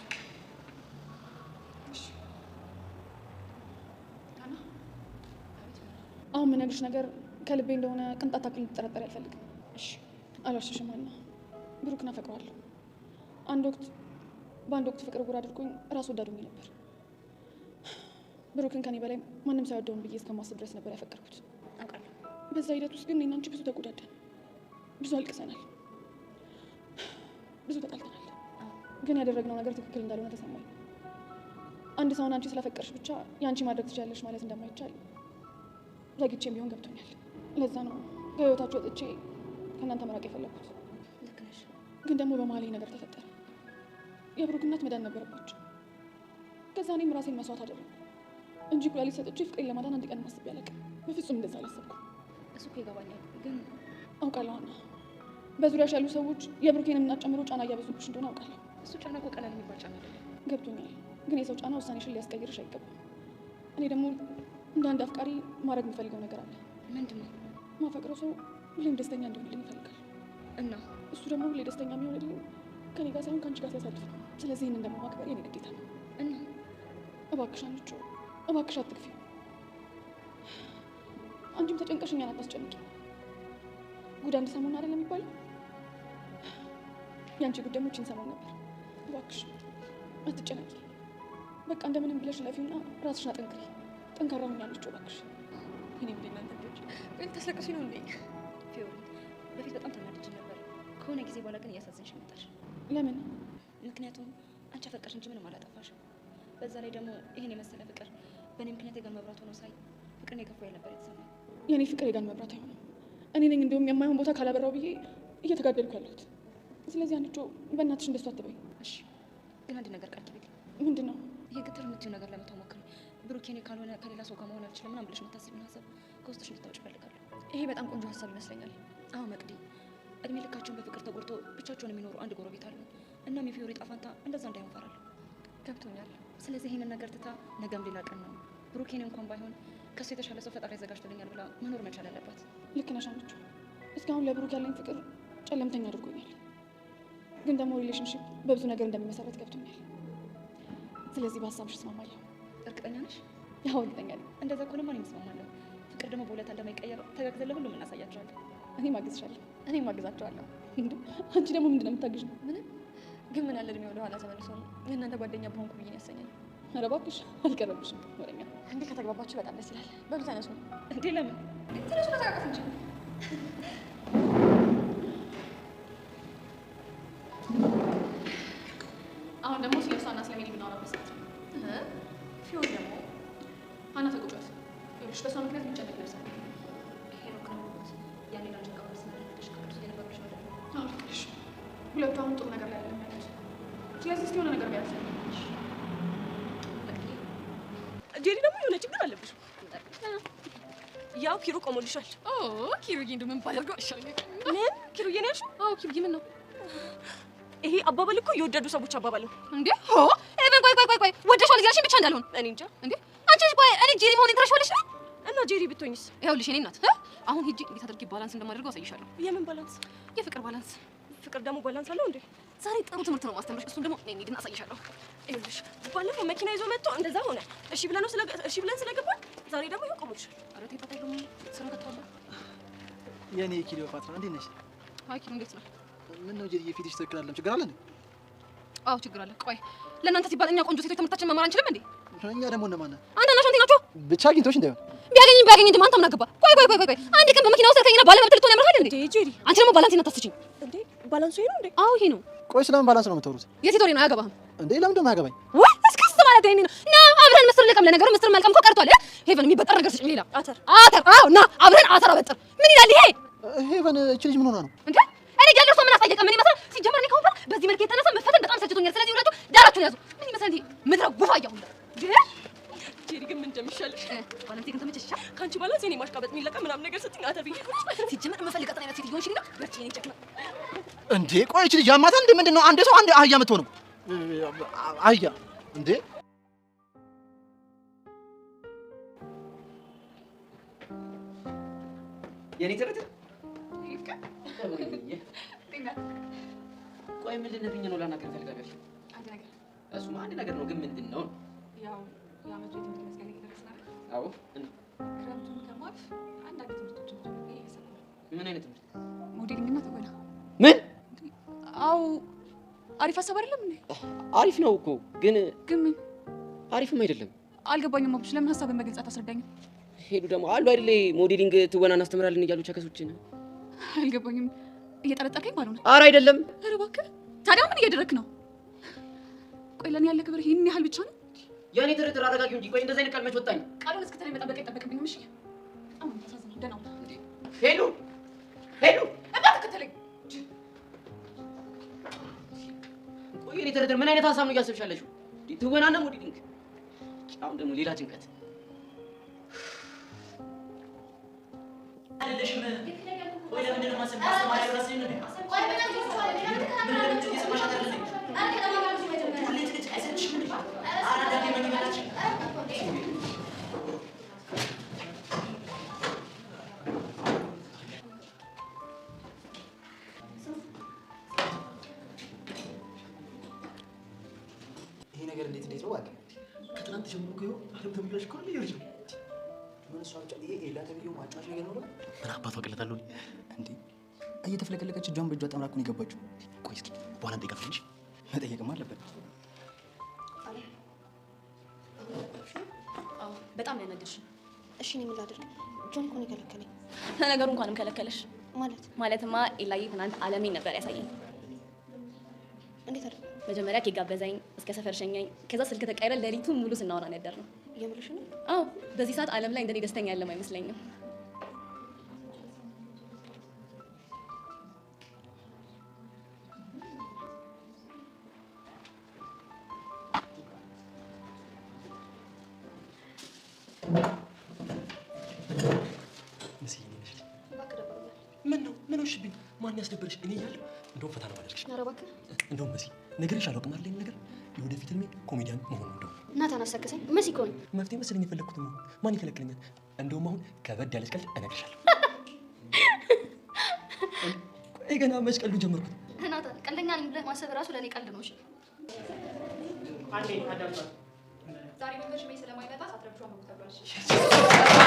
አሁን የምነግርሽ ነገር ከልቤ እንደሆነ ቅንጣት አክል ልትጠረጠሪ አልፈልግም። እሺ አልዋሽሽም ሀና፣ ብሩክን አፈቅረዋለሁ። በአንድ ወቅት ፍቅር ጉር አድርጎኝ ራስ ወዳድ ሆኜ ነበር። ብሩክን ከኔ በላይ ማንም ሳይወደውን ብዬ እስከማስብ ድረስ ነበር ያፈቀርኩት። አውቃለሁ። በዛ ሂደት ውስጥ ግን እኔና አንቺ ብዙ ተጎዳደን፣ ብዙ አልቅሰናል፣ ብዙ ተጣልተናል። ግን ያደረግነው ነገር ትክክል እንዳልሆነ ተሰማኝ። አንድ ሰውን አንቺ ስላፈቀርሽ ብቻ የአንቺ ማድረግ ትችላለሽ ማለት እንደማይቻል ዘግቼም ቢሆን ገብቶኛል። ለዛ ነው ከህይወታችሁ ወጥቼ ከእናንተ መራቅ የፈለኩት። ልክ ነሽ። ግን ደግሞ በመሀል ነገር ተፈጠረ። የብሩክ እናት መዳን ነበረባቸው። ከዛ እኔም ራሴን መስዋዕት አደረግኩ እንጂ ኩላሊት ሰጥቼ ፍቅሬን ለማዳን አንድ ቀን ማስቤ አላውቅም። በፍጹም እንደዛ አላሰብኩም። እሱ እኮ ይገባኛል። ግን አውቃለሁ ሀና፣ በዙሪያሽ ያሉ ሰዎች የብሩኬን እናት ጨምሮ ጫና እያበዙብሽ እንደሆነ አውቃለሁ። እሱ ጫና እኮ ቀላል የሚባል ጫና አይደለም። ገብቶኛል። ግን የሰው ጫና ውሳኔሽን ሊያስቀይርሽ አይገባም። እኔ ደግሞ እንደ አንድ አፍቃሪ ማድረግ የምፈልገው ነገር አለ። ምንድን ነው? ማፈቅረው ሰው ሁሌም ደስተኛ እንዲሆንልኝ ይፈልጋል እና እሱ ደግሞ ሁሌ ደስተኛ የሚሆንልኝ ከኔ ጋር ሳይሆን ከአንቺ ጋር ሲያሳልፍ ነው። ስለዚህ ይህንን ደግሞ ማክበር የኔ ግዴታ ነው። እና እባክሽ አንቺ እባክሽ አትግፊ። አንቺም ተጨንቀሽ እኛን አታስጨንቂ። ጉድ አንድ ሰሞን አይደለም የሚባለው? የአንቺ ጉድ ደግሞ ይህችን ሰሞን ነበር። እባክሽ አትጨነቂ። በቃ እንደምንም ብለሽ ለፊውና ራስሽን አጠንክሪ። ጠንካራ ሁኚ አንቺ እባክሽ። እኔ ምን እናንተ ልጆች ግን ተስለቅሽ ነው እንዴ? ፊዮሪ በፊት በጣም ተናድጄ ነበር። ከሆነ ጊዜ በኋላ ግን እያሳዝንሽ መጣሽ። ለምን? ምክንያቱም አንቺ አፈቀርሽ እንጂ ምንም አላጠፋሽም። በዛ ላይ ደግሞ ይሄን የመሰለ ፍቅር በእኔ ምክንያት የጋን መብራት ሆኖ ሳይ ፍቅርን የከፋው ነበር የተሰማኝ። የእኔ ፍቅር የጋን መብራት አይሆንም። እኔ ነኝ እንደውም የማይሆን ቦታ ካላበራው ብዬ እየተጋደልኩ ያለሁት። ስለዚህ አንቺ በእናትሽ እንደሱ አትበይ እሺ? ግን አንድ ነገር ቃል ኪዳን። ምንድን ነው? ይሄ ግትር የምትይው ነገር ለመተው ሞክሪ። ብሩክ የኔ ካልሆነ ከሌላ ሰው ጋር መሆን አልችልም ምናምን ብለሽ የምታስቢውን ሀሳብ ከውስጥሽ እንድታወጪ እፈልጋለሁ። ይሄ በጣም ቆንጆ ሀሳብ ይመስለኛል። አዎ መቅዲ፣ እድሜ ልካቸውን በፍቅር ተጎድቶ ብቻቸውን የሚኖሩ አንድ ጎረቤት አሉ። እናም የፊዮሪ ዕጣ ፈንታ እንደዛ እንዳይሆን እፈራለሁ። ገብቶኛል። ስለዚህ ይሄንን ነገር ትታ ነገም ሌላ ቀን ነው ብሩክ የኔ እንኳን ባይሆን ከሱ የተሻለ ሰው ፈጣሪ ያዘጋጅቶልኛል ብላ መኖር መቻል አለባት። ልክ ነሽ አንቺ። እስካሁን ለብሩክ ያለኝ ፍቅር ጨለምተኛ አድርጎኛል። ግን ደግሞ ሪሌሽንሺፕ በብዙ ነገር እንደሚመሰረት ገብቶኛል። ስለዚህ በሀሳብሽ እስማማለሁ። እርግጠኛ ነሽ? ያው እርግጠኛ ነኝ። እንደዛ ከሆነማ እኔም እስማማለሁ። ፍቅር ደግሞ በሁለት እንደማይቀየር ተጋግዘን ለሁሉም እናሳያቸዋለን። እኔም አግዝሻለሁ። እኔም አግዛቸዋለሁ። አንቺ ደግሞ ምንድን ነው የምታግዥ ነው? ምንም። ግን ምን አለ እድሜ ወደ ኋላ ተመልሶ የእናንተ ጓደኛ በሆንኩ ብዬ ያሰኛል። ኧረ እባክሽ አልቀረብሽም። ወደኛ እንዴ ከተግባባችሁ በጣም ደስ ይላል። በሉ ተነሱ። እንዴ ለምን? ተነሱ፣ ተቃቀፉ እንጂ። አሁን ደግሞ ስለ እሷና ስለ ሜሊ ብናወራበት ሰዓት ነው። ፊዮሪ ደግሞ ሀና ተቆጫት። ይኸውልሽ በእሷ ምክንያት የሚጨነቅ ነርሳል። ሁለቱ አሁን ጥሩ ነገር ላይ አይደለም ያሉት። ስለዚህ እስኪ የሆነ ነገር ቢያንስ ጄሪ ደግሞ የሆነ ችግር አለብሽ። ያው ኪሩ ቆሞልሻል። ኪሩዬ እንደው ምን ባደርገው ይሻለኛል? ምን ኪሩዬ ነው ያልሽው? አዎ ኪሩዬ ምን ነው ይሄ አባባል እኮ የወደዱ ሰዎች አባባል ነው እንዴ? ቆይ ወደሻል እያልሽኝ ብቻ እንዳልሆን እኔ እንጃ። እንዴ አንቺ ቆይ እኔ ጄሪ መሆኔን ትረሻለሽ እና ጄሪ ብትሆኝስ? ይኸውልሽ እኔ እናት አሁን ሂጂ እንዴት አድርጌ ባላንስ እንደማደርገው አሳይሻለሁ። የምን ባላንስ? የፍቅር ባላንስ። ፍቅር ደግሞ ባላንስ አለው እንዴ? ዛሬ ጥሩ ትምህርት ነው ማስተምርሽ። እሱን ደግሞ እኔ ሄድና አሳይሻለሁ። ይኸውልሽ ባለፈው መኪና ይዞ መጥቶ እንደዛ ሆነ። እሺ ብለን ስለገባን ዛሬ ደግሞ ይኸው ቆሞልሻል። ኧረ ተይ ጣጣ የለውም ስራ ከተዋለ። የኔ ክሊዮፓትራ እንዴት ነሽ? አይ ኪሩ እንዴት ነው? ምን ነው ጄሪ የፊትሽ ትክክል አይደለም። ችግር አለ እንዴ? አዎ ችግር አለ። ቆይ ለእናንተ ሲባል እኛ ቆንጆ ሴቶች ትምህርታችን መማር አንችልም እንዴ? እኛ ደግሞ እነማን ነን? አንተ እና ሻንቲ ናቸው። ብቻ አግኝቶሽ እንዳይሆን ቢያገኝ እንጂ ማን ታምና ገባ? ቆይ አንድ ቀን በመኪና ውስጥ ከኛ ባለመብት ልትሆን ያምርሃል እንዴ? ጄሪ አንቺ ደግሞ ባላንስ እናታስችኝ እንዴ? ባላንሱ ይሄ ነው እንዴ? አዎ ይሄ ነው። ቆይ ስለምን ባላንስ ነው የምታወሩት? የሴት ወሬ ነው አያገባህም እንዴ? ለምን ደሞ አያገባኝ? ወይ እስከስ ማለት ይሄ ነው። ና አብረን ምስር ልቀም። ለነገሩ ምስር መልቀም እኮ ቀርቷል። ሄቨን የሚበጠር ነገር ስጭኝ። ሌላ አተር። አዎ ና አብረን አተር አበጥር። ምን ይላል ይሄ? ሄቨን እቺ ልጅ ምን ሆና ነው እንዴ? እኔ ያለው ሰው ምን አሳየቀ? ምን ይመስላል? ሲጀመር እኔ ከሆነ በዚህ መልክ የተነሳ መፈተን በጣም ሰልችቶኛል። ስለዚህ ሁላችሁ ዳራችሁን ያዙ። ምን ይመስላል እንዴ? ምድረ ጉፋያ ሁላ ጄሪ ግን ምን እንደሚሻል ታውቂያለሽ? ባለንቴ ግን ተመቸሽ? ካንቺ ባላንስ የኔ ማሽቃበጥ የሚለቀ ምናምን ነገር ስትኝ አተብዬ ሲጀመር የምፈልጋት አይነት ሴትዮ ነሽ ነው። በርቺ የኔ ጨክና። እንዴ ቆይ እቺ ልጅ ያማታ እንዴ? ምንድን ነው አንድ ሰው አንድ አህያ የምትሆነው? አህያ እንዴ? የኔ ትርት ቆይ ምንድን ነብኝ ነው ላናገር ፈልጋለሽ? አንድ ነገር እሱማ አንድ ነገር ነው፣ ግን ምንድን ነው? ያው የዓመቱ የትምህርት መስገን እየደረስን አይደል? አዎ። ክረምቱን ከማለፍ አንዳንድ ትምህርቶችን ጀምሬ እየሰራሁ ነው። ምን አይነት ትምህርት? ሞዴሊንግ እና ትወና። ምን? አዎ አሪፍ ሀሳብ አይደለም እንዴ? አሪፍ ነው እኮ ግን ምን አሪፍም አይደለም። አልገባኝም። አብሽ ለምን ሀሳብን በግልጽ አታስረዳኝም? ሄዱ ደግሞ አሉ አይደል ሞዴሊንግ ትወና እናስተምራለን እያሉ ቸከሶችን። አልገባኝም። እየጠረጠርከኝ ባልሆነ። ኧረ አይደለም። ኧረ እባክህ ታዲያ ምን እያደረክ ነው? ቆይ ለኔ ያለ ክብር ይሄን ያህል ብቻ ነው? የኔ ትርትር አረጋጊው እንጂ። ቆይ እንደዚህ አይነት ቃል መች ወጣኝ? ቃሉን እስክትለኝ መጠበቅ አይጠበቅብኝም። እሺ በጣም ታሳዝነው። ደህና ሁን። ሄዱ ሄዱ እንዳትከተለኝ። ቆይ የኔ ትርትር ምን አይነት ሀሳብ ነው እያሰብሻለሽው? ትወናና ሞዴሊንግ፣ አሁን ደግሞ ሌላ ጭንቀት አይደለሽም። ቆይ ለምንድን ነው ማስተማር ያለብኝ ነው? ቆይ ምን ይሄ ነገር እንዴት ነው ዋጋ? ከትናንት ጀምሮ እኮ አለም ተብላሽ እኮ ነው ልጅ ምን እሷ ብቻ ይሄ ኤላ ተብዬው ማጫወቻ ነገር ነው። ምን አባቷ ቀለታለሁ እንዴ? እየተፍለቀለቀች እጇን በእጇ ጠምራ እኮ ነው የገባችው። ቆይ እስኪ በኋላ እንጠይቃለሽ። መጠየቅም አለበት። አዎ በጣም ነው ያናደድሽ። እሺ እኔ ምን ላድርግ? ጆን እኮ ነው የከለከለኝ። ለነገሩ እንኳንም ከለከለሽ። ማለትማ ኤላዬ ትናንት አለሜን ነበር ያሳየኝ። እንዴት አድርግ? መጀመሪያ ኬክ ጋበዛኝ፣ እስከ ሰፈር ሸኛኝ። ከዛ ስልክ ተቀይረን ሌሊቱን ሙሉ ስናወራ ነው ያደርነው። የምርሽ ነው? አዎ በዚህ ሰዓት ዓለም ላይ እንደኔ ደስተኛ ያለም አይመስለኝም። ምን ሆንሽብኝ? ማን ያስደበረሽ? እኔ እያለሁ እንደውም ፈታ ነው ማድረግሽ። ኧረ እባክህ እንደውም መሲ ነገርሽ አላውቅም አይደል? ነገር የወደፊት እድሜ ኮሜዲያን መሆኑ እንደው እናታን አሳከሰኝ። መሲ እኮ ነኝ። መፍትሄ መሰለኝ የፈለግኩት ነው። ማን ይከለክለኛል? እንደውም አሁን ከበድ ያለች ቀልድ እነግርሻለሁ። ቆይ ገና መች ቀልዱ ጀመርኩት። ናታን ቀልደኛ ነኝ ብለህ ማሰብ እራሱ ለእኔ ቀልድ ነው። እሺ አንዴ አዳምጣ። ዛሬ መንገድሽ ላይ ስለማይመጣ ሳትረብሿ ነው ተብሏል።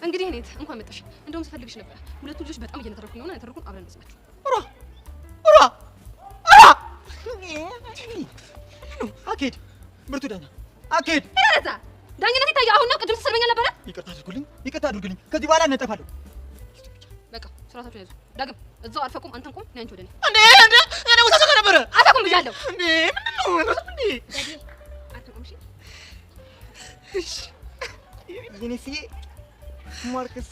እንግዲህ እኔት እንኳን መጣሽ። እንደውም ስፈልግሽ ነበር። ሁለቱ ልጆች በጣም እየነተረኩኝ ነው። ነተረኩን አብረን እንስማቸው። አኬድ ብርቱ ዳኛ አኬድ ረዛ ዳኝነት ይታየ። አሁን ነው ቅድም ስትሰርበኛል ነበረ። ይቅርታ አድርጉልኝ። ከዚህ በኋላ እነጠፋለሁ። በቃ ስራታችሁ ያዙ። ዳግም እዛው አልፈቁም። አንተን ቁም፣ እኔ አንቺ ወደ እኔ እኔ ወሳሰከ ነበረ። አልፈቁም ብያለሁ። ምንድን ነው አልፈቁም። እሺ የኔስዬ ማርክስ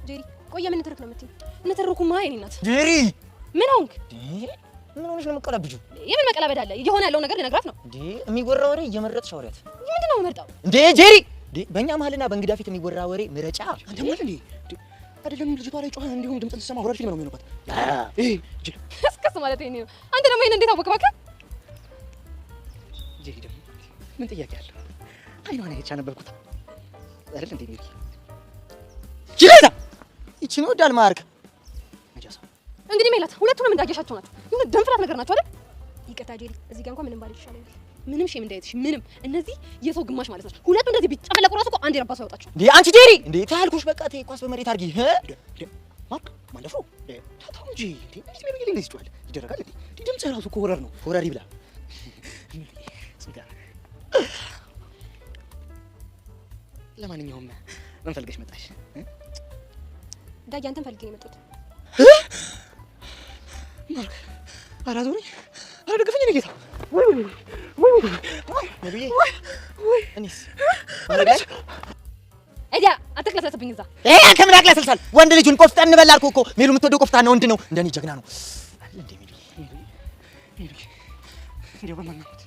ጄሪ ቆየ። ምን ንትርክ ነው የምትይኝ? ንትርኩማ የኔ እናት ጄሪ ምን ሆንክ? ምን ሆነሽ ነው የምትቀላብጂው? የምን መቀላበድ አለ? እየሆነ ያለው ነገር ልነግራት ነው እንዴ? የሚወራ ወሬ እየመረጥሽ አውሪያት። ምንድን ነው የምመርጠው? እንዴ ጄሪ፣ በእኛ መሀልና በእንግዳ ፊት የሚወራ ወሬ ምረጫ አንተ ማለት እንዴ? አይደለም ልጅቷ ላይ ጮኸ እንዲሁም ድምጽ ልትሰማ ሆራል ፊልም ነው የሚሆንባት። እስከስ ማለት ይሄ ነው። አንተ ደግሞ ይሄን እንዴት አወቅህ? እባክህ ጄሪ ደግሞ ምን ጥያቄ አለ? አይኗን አይቼ አነበብኩት አይደል እንዴ? ሜሪ ጅራታ ይቺን ወዳል ማርክ ነጃሳ። እንግዲህ ሜላት ሁለቱንም እንዳየሻቸው ናቸው። ይሁን ደንፍላት ነገር ናቸው አይደል? ይቅርታ ጄሪ፣ እዚህ ጋር እንኳን ምንም ባል ይሻላል። ምንም ሼም እንዳይትሽ ምንም። እነዚህ የሰው ግማሽ ማለት ናቸው። ሁለቱ እንደዚህ ቢጨፈለቁ ራሱ እኮ አንድ የረባሰው ያወጣቸው። እንዴ አንቺ ጄሪ፣ እንዴ ታልኩሽ በቃ ተይ፣ ኳስ በመሬት አድርጊ። ማርክ ማለፈው ታታው እንጂ እንዴ ምን ምን ይልኝ ይስቷል ይደረጋል እንዴ? ድምጽ ራሱ እኮ ሆረር ነው። ሆረር ይብላ ለማንኛውም ምን ፈልገሽ መጣሽ? ዳጊ አንተን ፈልጌ ነው የመጣሁት። ማርክ አራዞሪ አረ ደግፈኝ ነው ጌታ። እኔስ አይዲያ አትክለሰብኝ እዛ አንተ ምን አቅለሰልሳል? ወንድ ልጁን ቆፍጣን በል አልኩህ እኮ። ሜሉ የምትወደው ቆፍጣና ወንድ ነው። እንደኔ ጀግና ነው አለ እንዴ ሜሉ? እንደው በመናት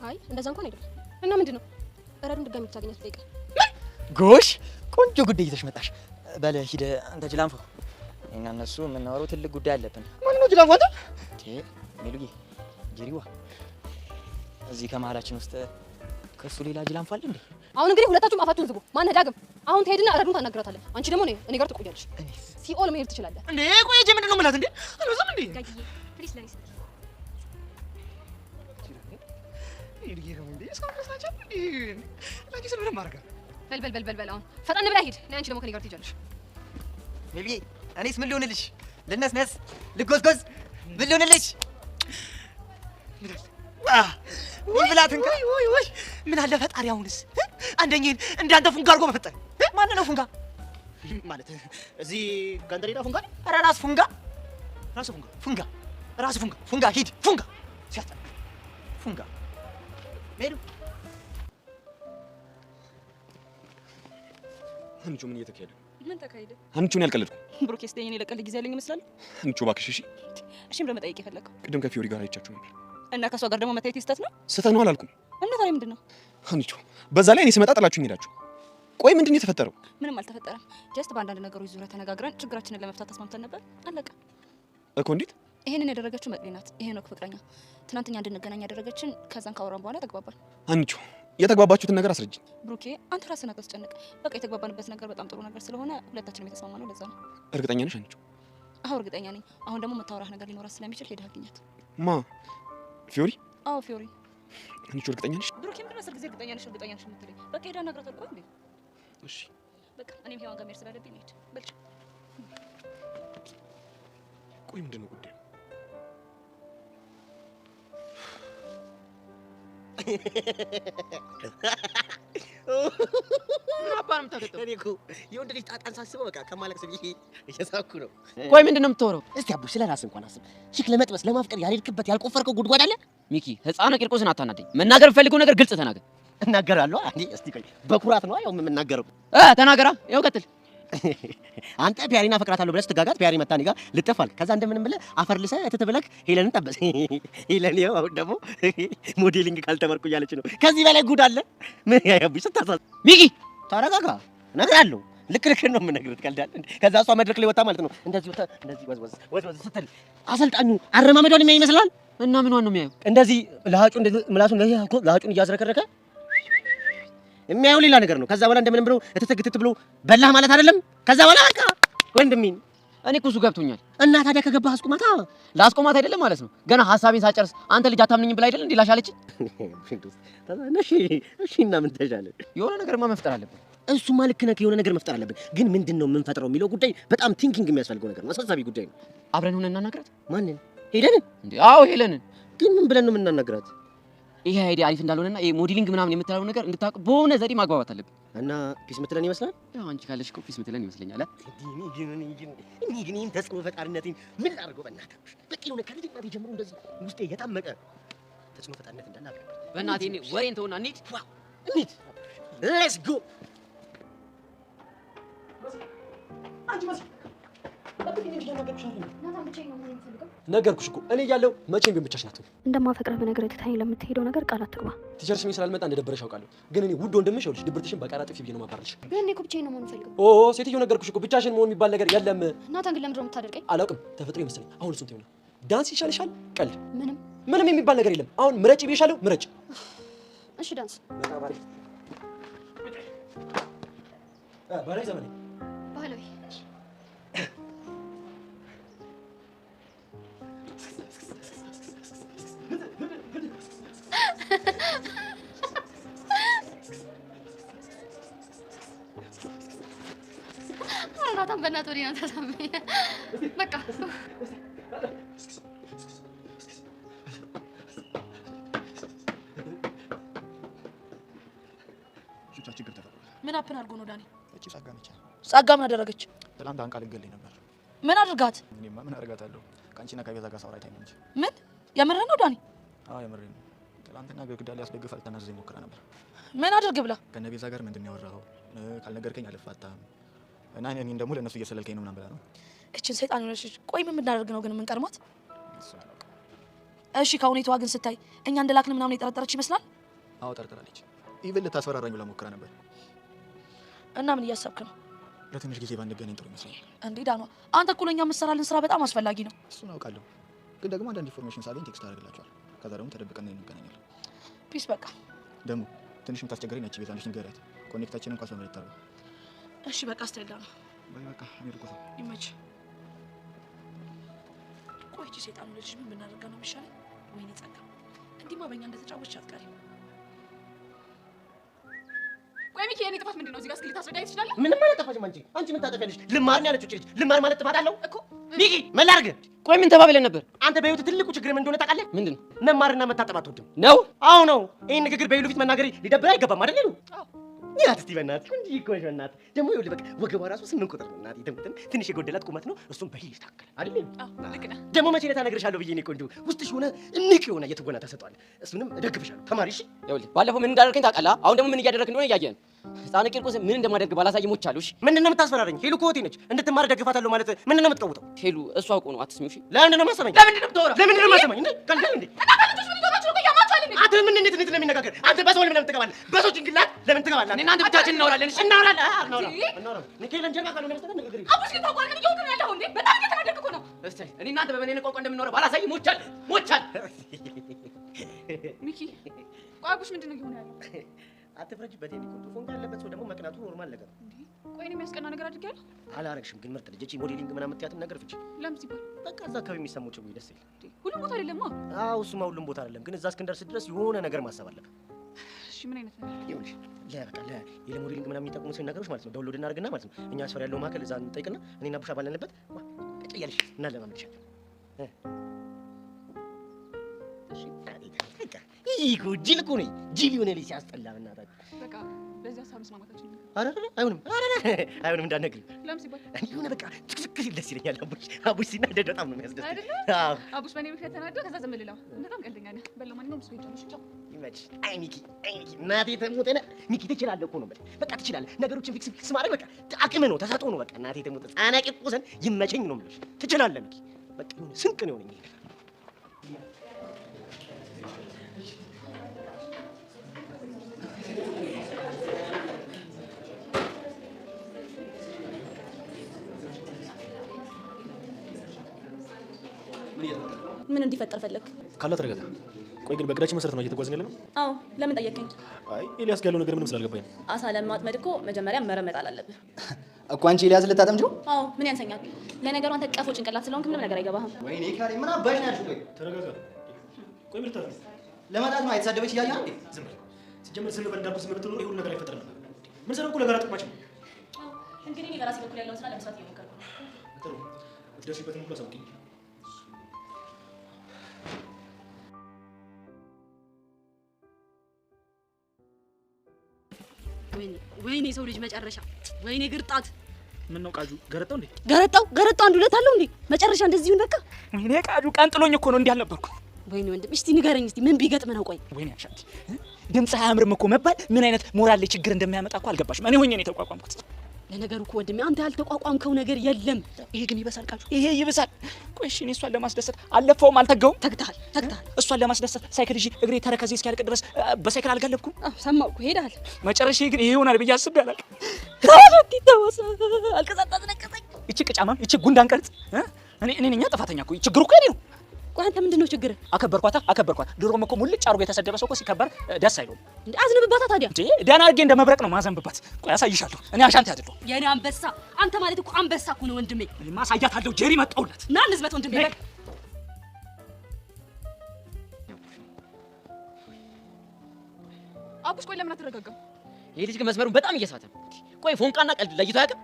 አይ እንደዛ እንኳን አይደለም። እና ምንድን ነው ረዱን ድጋሚ ብታገኛት ጠይቀ ጎሽ ቆንጆ ጉዳይ ይዘሽ መጣሽ። በለ ሂድ አንተ ጅላንፎ። እና እነሱ የምናወራው ትልቅ ጉዳይ አለብን። ማን ነው ጅላንፎ? አንተ ሜሉዬ ጀሪዋ እዚህ ከመሀላችን ውስጥ ከሱ ሌላ ጅላንፎ አለ እንዴ? አሁን እንግዲህ ሁለታችሁም አፋችሁን ዝጉ። ማነህ ዳግም? አሁን ትሄድና ረዱን ታናግራታለህ። አንቺ ደግሞ እኔ ጋር ትቆያለሽ። ሲኦል መሄድ ትችላለህ እንዴ? ቆይ እጄ ምንድን ነው የምላት እንዴ? አልወጣም እንዴ? ጋጊዬ ፕሊስ ላይስ በል አሁን ፈጠን ብላ ሂድ። አንቺ ደግሞ ከኔ ጋር ትሄጃለሽ። ሜሉዬ እኔስ ምን ልሆንልሽ? ልነስነስ ልጎዝጎዝ ምን ልሆንልሽ? ወይ ብላት እንካ ወይ ምን አለ ፈጣሪ አሁንስ አንደኛዬን እንዳንተ ፉንጋ አድርጎ በፈጠረ። ማን ነው ፉንጋ ማለት? እዚህ ጋንደሬዳ ፉንጋ? ኧረ ራስ ፉንጋ ፉንጋ ሂድ ፉንጋ ሲያስጠላ ፉንጋ ሜሉ አንቺ ምን እየተካሄደ? ምን ተካሄደ? አንቺ ምን ያልቀለድኩ? ብሩክ ስደኝ ለቀል ጊዜ ያለኝ ይመስላል። አንቺ እባክሽ እሺ። እሺም ለመጠየቅ የፈለከው ቅድም ከፊዮሪ ጋር አይቻችሁ ነበር እና ከሷ ጋር ደግሞ መታየት ስህተት ነው? ስህተት ነው አላልኩም። እና ታዲያ ምንድን ነው? አንቺ በዛ ላይ እኔ ስመጣ ጥላችሁኝ ሄዳችሁ። ቆይ ምንድን ነው የተፈጠረው? ምንም አልተፈጠረም። ጀስት በአንዳንድ ነገሮች ዙሪያ ተነጋግረን ችግራችንን ለመፍታት ተስማምተን ነበር። አለቀ እኮ። እንዴት? ይሄንን ያደረገችው መቅዲ ናት። ይሄ ነው ፍቅረኛ ትናንትኛ እንድንገናኝ ያደረገችን። ከዛን ካወራን በኋላ ተግባባን። አንቺ የተግባባችሁትን ነገር አስረጅኝ። ብሩኬ አንተ ራስህን አታስጨንቅ። በቃ የተግባባንበት ነገር በጣም ጥሩ ነገር ስለሆነ ሁለታችንም የተስማማነው ለዛ ነው። እርግጠኛ ነሽ አንቺ? አዎ እርግጠኛ ነኝ። አሁን ደግሞ መታወራህ ነገር ሊኖራት ስለሚችል ሄደህ አግኛት። ማ ፊዮሪ? አዎ ፊዮሪ። አንቺ እርግጠኛ ነሽ? ብሩኬ ምንድን ነው አስር ጊዜ እርግጠኛ ነሽ የምትለኝ? በቃ ሄደህ አናግራታለሁ። ቆይ እንዴ እሺ በቃ እኔም ሄዋን ጋር መሄድ ስላለብኝ ልሂድ። በልጭ ቆይ ምንድን ነው ጉዳዩ? አባንም ተከተው እኔ እኮ የወንድ ልጅ ጣጣን ሳስበው በቃ ከማለቅስ ብዬ እየሳኩ ነው። ቆይ ምንድን ነው የምትወረው? እስቲ አቡ ስለ ራስህ እንኳን አስብ። ሺክ ለመጥበስ ለማፍቀር ያልሄድክበት ያልቆፈርከው ጉድጓድ አለ? ሚኪ ህፃኑ ቂርቆስን አታናደኝ። መናገር የምፈልገው ነገር ግልጽ ተናገር። እናገራለሁ። እስቲ ቆይ በኩራት ነው ያው የምናገረው። ተናገራ። ያው ቀጥል። አንተ ፒያሪና ፈቅራታለሁ ብለህ ስትጋጋት ፒያሪ መታኒ ጋር ልጥፋል። ከዛ እንደምንም ብለህ አፈር ልሰህ እትትብለክ ሄለንን ጠበስ። ሄለን ይኸው አሁን ደግሞ ሞዴሊንግ ካልተመርኩ እያለች ነው። ከዚህ በላይ ጉድ አለ? ምን ያያብሽ ስታሳዝ። ሚኪ ተረጋጋ። እነግርሃለሁ። ልክ ነው የምነግርህ። ትቀልዳለህ እንዴ? ከዛ እሷ መድረክ ላይ ወጣ ማለት ነው እንደዚህ ወዝ ስትል አሰልጣኙ አረማመዷን የሚያይ ይመስላል። እና ምንዋን ነው የሚያየው? እንደዚህ ለሃጩ እንደዚህ ምላሱን ለሃጩን እያዝረከረከ የሚያየው ሌላ ነገር ነው። ከዛ በኋላ እንደምንም ብሎ እትትግትት ብሎ በላህ ማለት አይደለም። ከዛ በኋላ በቃ ወንድሜን እኔ እኮ እሱ ገብቶኛል። እና ታዲያ ከገባህ አስቁማታ። ላስቆማት አይደለም ማለት ነው። ገና ሐሳቤን ሳጨርስ አንተ ልጅ አታምነኝም ብላ አይደል እንዴ ላሻለች። እሺ እና ምን ተሻለ? የሆነ ነገርማ መፍጠር አለብን። እሱማ ልክ ነህ። የሆነ ነገር መፍጠር አለብን። ግን ምንድነው የምንፈጥረው የሚለው ጉዳይ በጣም ቲንኪንግ የሚያስፈልገው ነገር ነው። አሳሳቢ ጉዳይ ነው። አብረን ሆነን እናናግራት። ማንን? ሄለንን እንዴ? አዎ ሄለንን። ግን ምን ብለን ነው የምናናግራት? ይሄ አይዲያ አሪፍ እንዳልሆነና ይሄ ሞዴሊንግ ምናምን የምትለው ነገር እንድታውቅ በሆነ ዘዴ ማግባባት አለብን። እና ፒስ ምትለን ይመስላል። ያው አንቺ ካለሽ እኮ ፒስ ምትለን ይመስለኛል። እኔ ግን ይህን ተጽዕኖ ፈጣሪነቴን ምን ላድርገው? በእናትህ በቃ የሆነ ከልጅነቴ ጀምሮ እንደዚህ ውስጤ የታመቀ ተጽዕኖ ፈጣሪነት እንዳለ አድርገው። በእናትህ እኔ ወሬን ተውና እንሂድ። እንሂድ። ሌትስ ጎ። ነገርኩሽ እኮ እኔ እያለሁ መቼም ቢሆን ብቻሽን አትሆኚም። እንደማፈቅረህ በነገር ትታኝ ለምትሄደው ነገር ቃል አትግባ። ቲቸር ስሜ ስላልመጣ እንደደበረሽ አውቃለሁ። ግን እኔ ውድ ወንድምሽ ይኸውልሽ ድብርትሽን በቃ ጥፊ ብዬ ነው የማባረርሽ። ግን እኔ እኮ ብቻዬን ነው መሆን ፈልገው። ሴትዮ ነገርኩሽ እኮ ብቻሽን መሆን የሚባል ነገር የለም። ናታን ግን ለምንድን ነው የምታደርገኝ? አላውቅም፣ ተፈጥሮ ይመስለኝ። አሁን እሱን ተይውና ዳንስ ይሻልሻል? ቀልድ ምንም የሚባል ነገር የለም። አሁን ምረጭ ብዬሻለሁ፣ ምረጭ። እሺ ዳንስ ባህላዊ ዘመናዊ ባህላዊ ናታን በእናትህ ወዲህ ነው ተሳመኝ። በቃ ችግር ተፈጥሯል። ምን አፕን አድርጎ ነው ዳኒ? እቺ ጸጋ ነች። ጸጋ ምን አደረገች? ትናንት አንቃ ልትገለኝ ነበር። ምን አድርጋት? እኔማ ምን አደርጋታለሁ? ከአንቺና ከቤዛ ጋር ሳወራ አይታኝ እንጂ። ምን የምርህ ነው ዳኒ? አዎ የምሬን ነው። ትናንትና ግድግዳ ላይ አስደግፋ ልታናዝዘኝ ሞክራ ነበር። ምን አድርግ ብላ? ከነቤዛ ጋር ምንድን ነው ያወራኸው? ካልነገርከኝ አልፋታም እና እኔን ደግሞ ለእነሱ እየሰለልከኝ ነው ምናምን ብላ ነው። እችን ሰይጣን ሆነሽ። ቆይ ምን ብናደርግ ነው ግን የምንቀርማት? እሺ ከሁኔታዋ ግን ስታይ እኛ እንደላክን ምናምን የጠረጠረች ይመስላል? አዎ ጠርጥራለች። ኢቭን ልታስፈራራኝ ብላ ሞክራ ነበር። እና ምን እያሰብክ ነው? ለትንሽ ጊዜ ባንገናኝ ጥሩ ይመስለኛል። እንዴ ዳኗ፣ አንተ እኮ ለእኛ የምትሰራልን ስራ በጣም አስፈላጊ ነው። እሱን አውቃለሁ፣ ግን ደግሞ አንዳንድ ኢንፎርሜሽን ሳገኝ ቴክስት አደርግላቸዋል። ከዛ ደግሞ ተደብቀን እንገናኛለን። ፒስ በቃ። ደግሞ ትንሽ የምታስቸግረኝ ነች ቤዛ ነች፣ ንገሪያት። ኮኔክታችንን እንኳን ሰው ይታረጋል። እሺ በቃ አስተያየት ዳኗ። ባይ በቃ አሜሪካ ሰው ይመች። ቆይ እቺ ሰይጣን ልጅ ምን ብናደርጋ ነው የሚሻለው? ወይኔ ጸጋ፣ እንዲህማ በእኛ እንደተጫወተች አትቀሪ። ቆይ ሚኪ፣ የኔ ጥፋት ምንድን ነው? እዚህ ጋር እስኪ ልታስረዳኝ ትችላለህ? ምንም አላጠፋሽም አንቺ። አንቺ ምን ታጠፊያለሽ? ልማር ነው ያለችው ልጅ። ልማር ማለት ጥፋት አለው እኮ ሚኪ። ምን ላድርግ? ቆይ ምን ተባብለን ነበር? አንተ በህይወት ትልቁ ችግር ምን እንደሆነ ታውቃለህ? ምንድን ነው? መማርና መታጠብ አትወድም ነው? አዎ ነው። ይሄን ንግግር በይሉ ፊት መናገር ሊደብር አይገባም አይደል? አዎ ያት እስቲ በእናትህ እንጂ እኮ ነው በእናትህ። ደግሞ ይኸውልህ በቃ ወገቧ ራሱ 8 ቁጥር ነው እናትህ። ተምተን ትንሽ የጎደላት ቁመት ነው። እሱም በሂል ይስተካከል አይደል? አዎ ልክ ነህ። ደግሞ መቼ ዕለት እነግርሻለሁ ብዬ ነው ቆንጆ ውስጥሽ ሆነ እንቅ የሆነ የትወና ተሰጥቷል። እሱንም እደግፍሻለሁ። ተማሪ እሺ። ይኸውልህ ባለፈው ምን እንዳደረግከኝ ታውቃለህ? አሁን ደግሞ ምን እያደረግክ እንደሆነ እያየን ህፃን ቂርቆስ ምን እንደማደርግ ባላሳይ ሞቻለሁ። እሺ ምንድን ነው የምታስፈራረኝ? ሄሉ እኮ እህቴ ነች። እንድትማር ደግፋታለሁ ማለት ምንድን ነው የምትቀውጠው? ሄሉ እሷ አውቆ ነው። አትስሚው። እሺ ለምንድን ነው የማሰማኝ? ለምንድን ነው የምታወራው? ለምንድን ነው የማሰማኝ? እንዴ ቀልድ እንዴ? እናንተ ምን ይገባችሁ? ቆይ ያማችኋል እንዴ? አንተ ምን እንዴት ነው የሚነጋገር? አንተ በሰው ለምን ትገባለህ? በሰው ጭንቅላት ለምን ትገባለህ? እኔና አንተ ብቻችን እናወራለን። እሺ እናወራለን። እናወራለን። ንኬል እንጀራ ካልሆነ መስጠት ንግግር አቡሽ ግን ታውቋል። ምን እየሆንክ ነው ያለኸው እንዴ? በጣም እየተናደድክ እኮ ነው። እስቲ እኔና አንተ በምን ቋንቋ እንደምናወራ ባላሳይ ሞቻለሁ። ሚኪ ቆይ አቡሽ ምንድን ነው እየሆነ ያለው? አትፍረጅበት። የኔ ቆንጆ ፎንጋ ያለበት ሰው ደግሞ መቅናቱ ኖርማል ነገር ነው። ቆይ እኔ የሚያስቀና ነገር አድርጌያለሁ? አላረግሽም፣ ግን ምርጥ ልጅ። እቺ ሞዴሊንግ ምናምን የምትያትን ነገር ፍቺ። ለምን ሲባል? በቃ እዛ አካባቢ የሚሰማው ጭው ደስ ይላል። ሁሉም ቦታ አይደለማ። አዎ እሱማ ሁሉም ቦታ አይደለም፣ ግን እዛ እስክንደርስ ድረስ የሆነ ነገር ማሰብ አለብን። እሺ ምን አይነት ነገር? ይኸውልሽ ለበቃ ለሞዴሊንግ ምናምን የሚጠቅሙ ነገሮች ማለት ነው ዳውንሎድ እናድርግና ማለት ነው እኛ አስፈር ያለው ማዕከል እዛ እንጠይቅና እኔና ቡሻ ባለንበት ቁጭ እያልሽ እናለማመድሻለን። እሺ ይሄ ጅል እኮ ነኝ። ጅል የሆነ ልጅ ሲያስጠላ በእናታችሁ። በቃ በዚህ ሀሳብ መስማማታችን ነው። ኧረ አይሆንም፣ አይሆንም እንዳትነግሪው። ለምን ሲባል? የሆነ በቃ ትክክል ሲል ደስ ይለኛል። አቡሽ ሲናደድ በጣም ነው የሚያስደስተኝ። አይደለ? አቡሽ በእኔ ምክንያት ተናዶ ከዛ ዝም ልለው። በጣም ቀልደኛ ነህ። በል ለማንኛውም እሱ ሄጃለሽ። ቻው። ይመችሽ። አይ ሚኪ፣ አይ ሚኪ እናቴ ተሞተ ነህ። ሚኪ ትችላለህ እኮ ነው በል። በቃ ትችላለህ። ነገሮችን ፊክስ ማድረግ በቃ አቅምህ ነው፣ ተሰጥኦ ነው። በቃ እናቴ ተሞተ ጻናቂ ቆሰን ይመቸኝ ነው የምልሽ። ትችላለህ ሚኪ። በቃ የሆነ ስንቅ ነው የሆነኝ። ምን እንዲፈጠር ፈለግ? ካላ ተረጋጋ። ቆይ ግን በእቅዳችን መሰረት ነው እየተጓዝን ያለ ነው? አዎ ለምን ጠየቀኝ? አይ ኤልያስ ጋር ያለው ነገር ምንም ስላልገባኝ ነው። አሳ ለማጥመድ እኮ መጀመሪያ መረመጣል አለብህ እኮ። አንቺ ኤልያስ ልታጠምጂው? አዎ ምን ያንሰኛል? ለነገሩ አንተ ቀፎ ጭንቅላት ስለሆንክ ምንም ነገር አይገባህም። ወይኔ ካሬ ምን አባሽ ነው ያልሽው? ቆይ ተረጋጋ። ቆይ ምን ልታደርጊ? ለማጣት ነው የተሳደበች እያየህ ነው? ዝም በል። ሲጀመር ስንበል እንዳልኩት ስምርት ነው ይሁን ነገር አይፈጠርም ነበር። ምን ሰራው እኮ ለጋራ ጥቅማችን ነው። እንግዲህ እኔ በራሴ በኩል ያለውን ስራ ለመስራት እየሞከርኩ ነው። ጥሩ ብትደርሺበትም እኮ አሳውቂኝ። ወይኔ ሰው ልጅ መጨረሻ፣ ወይኔ ግርጣት። ምን ነው ቃጁ ገረጣው እንዴ? ገረጣው አንድ ሁለት አለው እንዴ? መጨረሻ እንደዚሁ በቃ። ወይኔ ቃጁ ቀንጥሎኝ እኮ ነው እንዲህ አልነበርኩ። ወይኔ ወንድም እስቲ ንገረኝ እስቲ ምን ቢገጥም ነው? ቆይ ወይኔ አሻንቲ ድምፅ አያምርም እኮ መባል ምን አይነት ሞራል ላይ ችግር እንደሚያመጣ እኮ አልገባሽም። እኔ ሆኜ ነው የተቋቋምኩት። ለነገሩ እኮ ወንድሜ አንተ ያልተቋቋምከው ነገር የለም። ይሄ ግን ይበሳል ቃጁ፣ ይሄ ይበሳል። ቆይ እሺ እኔ እሷን ለማስደሰት አልለፋውም አልተጋውም። ተግተሃል። እሷን ለማስደሰት ሳይክል ይዤ እግሬ ተረከዜ እስኪያልቅ ድረስ በሳይክል አልጋለብኩም። ሰማሁ እኮ ሄደሃል። መጨረሻዬ ግን ይሄ ይሆናል ብዬ አስቤ አላውቅም። ታዲያ ተወሰ አልቀሳጣት ነቀሰኝ። ይቺ ቅጫማም ይቺ ጉንዳን ቀርጽ እኔ ነኝ ጥፋተኛ እኮ። ችግሩ እኮ እኔ ነው። ቆይ አንተ ምንድነው ችግር? አከበርኳት። ድሮም እኮ ሙልጭ አድርጎ የተሰደበ ሰው እኮ ሲከበር ደስ አይለውም። እንዴ አዝንብባታ ታዲያ። እንዴ ደህና አድርጌ እንደ መብረቅ ነው ማዘንብባት። ቆይ አሳይሻለሁ። እኔ አሻንቲ አይደለሁ። የኔ አንበሳ አንተ ማለት እኮ አንበሳ እኮ ነው ወንድሜ። እኔማ አሳያታለሁ። ጄሪ መጣሁላት። ና እንዝበት ወንድሜ። አቡሽ ቆይ ለምን አትረጋጋም? ይሄ ልጅ ግን መስመሩን በጣም እየሳተ ነው። ቆይ ፎንቃና ቀልድ ለይቶ አያውቅም።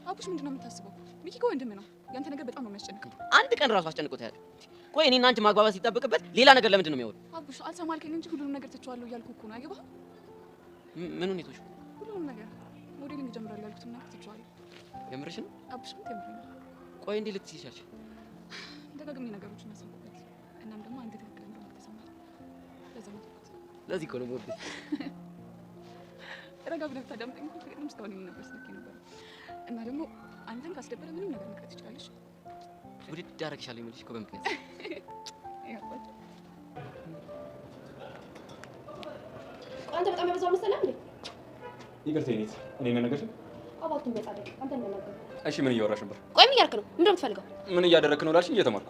አቡሽ ምንድነው የምታስበው? ሚኪ እኮ ወንድምህ ነው። ያንተ ነገር በጣም ነው የሚያስጨንቀው። አንድ ቀን ራሱ አስጨንቆት አያውቅም። ቆይ እኔና አንቺ ማግባባት ሲጠበቅበት ሌላ ነገር ለምንድን ነው የሚያወራው? አቡሽ አልሰማልከኝ እንጂ ሁሉንም ነገር ትቼዋለሁ እያልኩህ እኮ ነው። አይገባህም? ምን ሁኔታዎች? ሁሉንም ነገር ሞዴሊንግ እጀምራለሁ ያልኩትን ነገር ትቼዋለሁ። የምርሽ ነው? አቡሽ ምን የምሬን ነው። ቆይ እንዴ ልትይሻልሽ? ደጋግሜ ነገሮችን አስብኩበት። እናም ደግሞ አንተ ትክክል እንደሆነ ተሰማኝ። ለዛ ነው ለዚህ እኮ ነው የምወድህ። ረጋ ብለህ ብታዳምጠኝ እኮ ፍቅርም እስካሁን ነበር ስልኬ ነበር። እና ደግሞ አንተን ካስደበረ ምንም ነገር መቅረት ትችላለሽ። ውድድ አደረግሻለሁ የምልሽ እኮ በምክንያት ያባጭ አንተ በጣም ያበዛው መሰለህ እንዴ? ይቅርታ የኔት እኔ ነኝ ነገርሽ? አባቱን በጻድቅ አንተ እንደነገር። እሺ ምን እያወራሽ ነበር? ቆይ ምን እያደረክ ነው? ምንድን ነው የምትፈልገው? ምን እያደረክ ነው ላልሽኝ እየተማርኩ።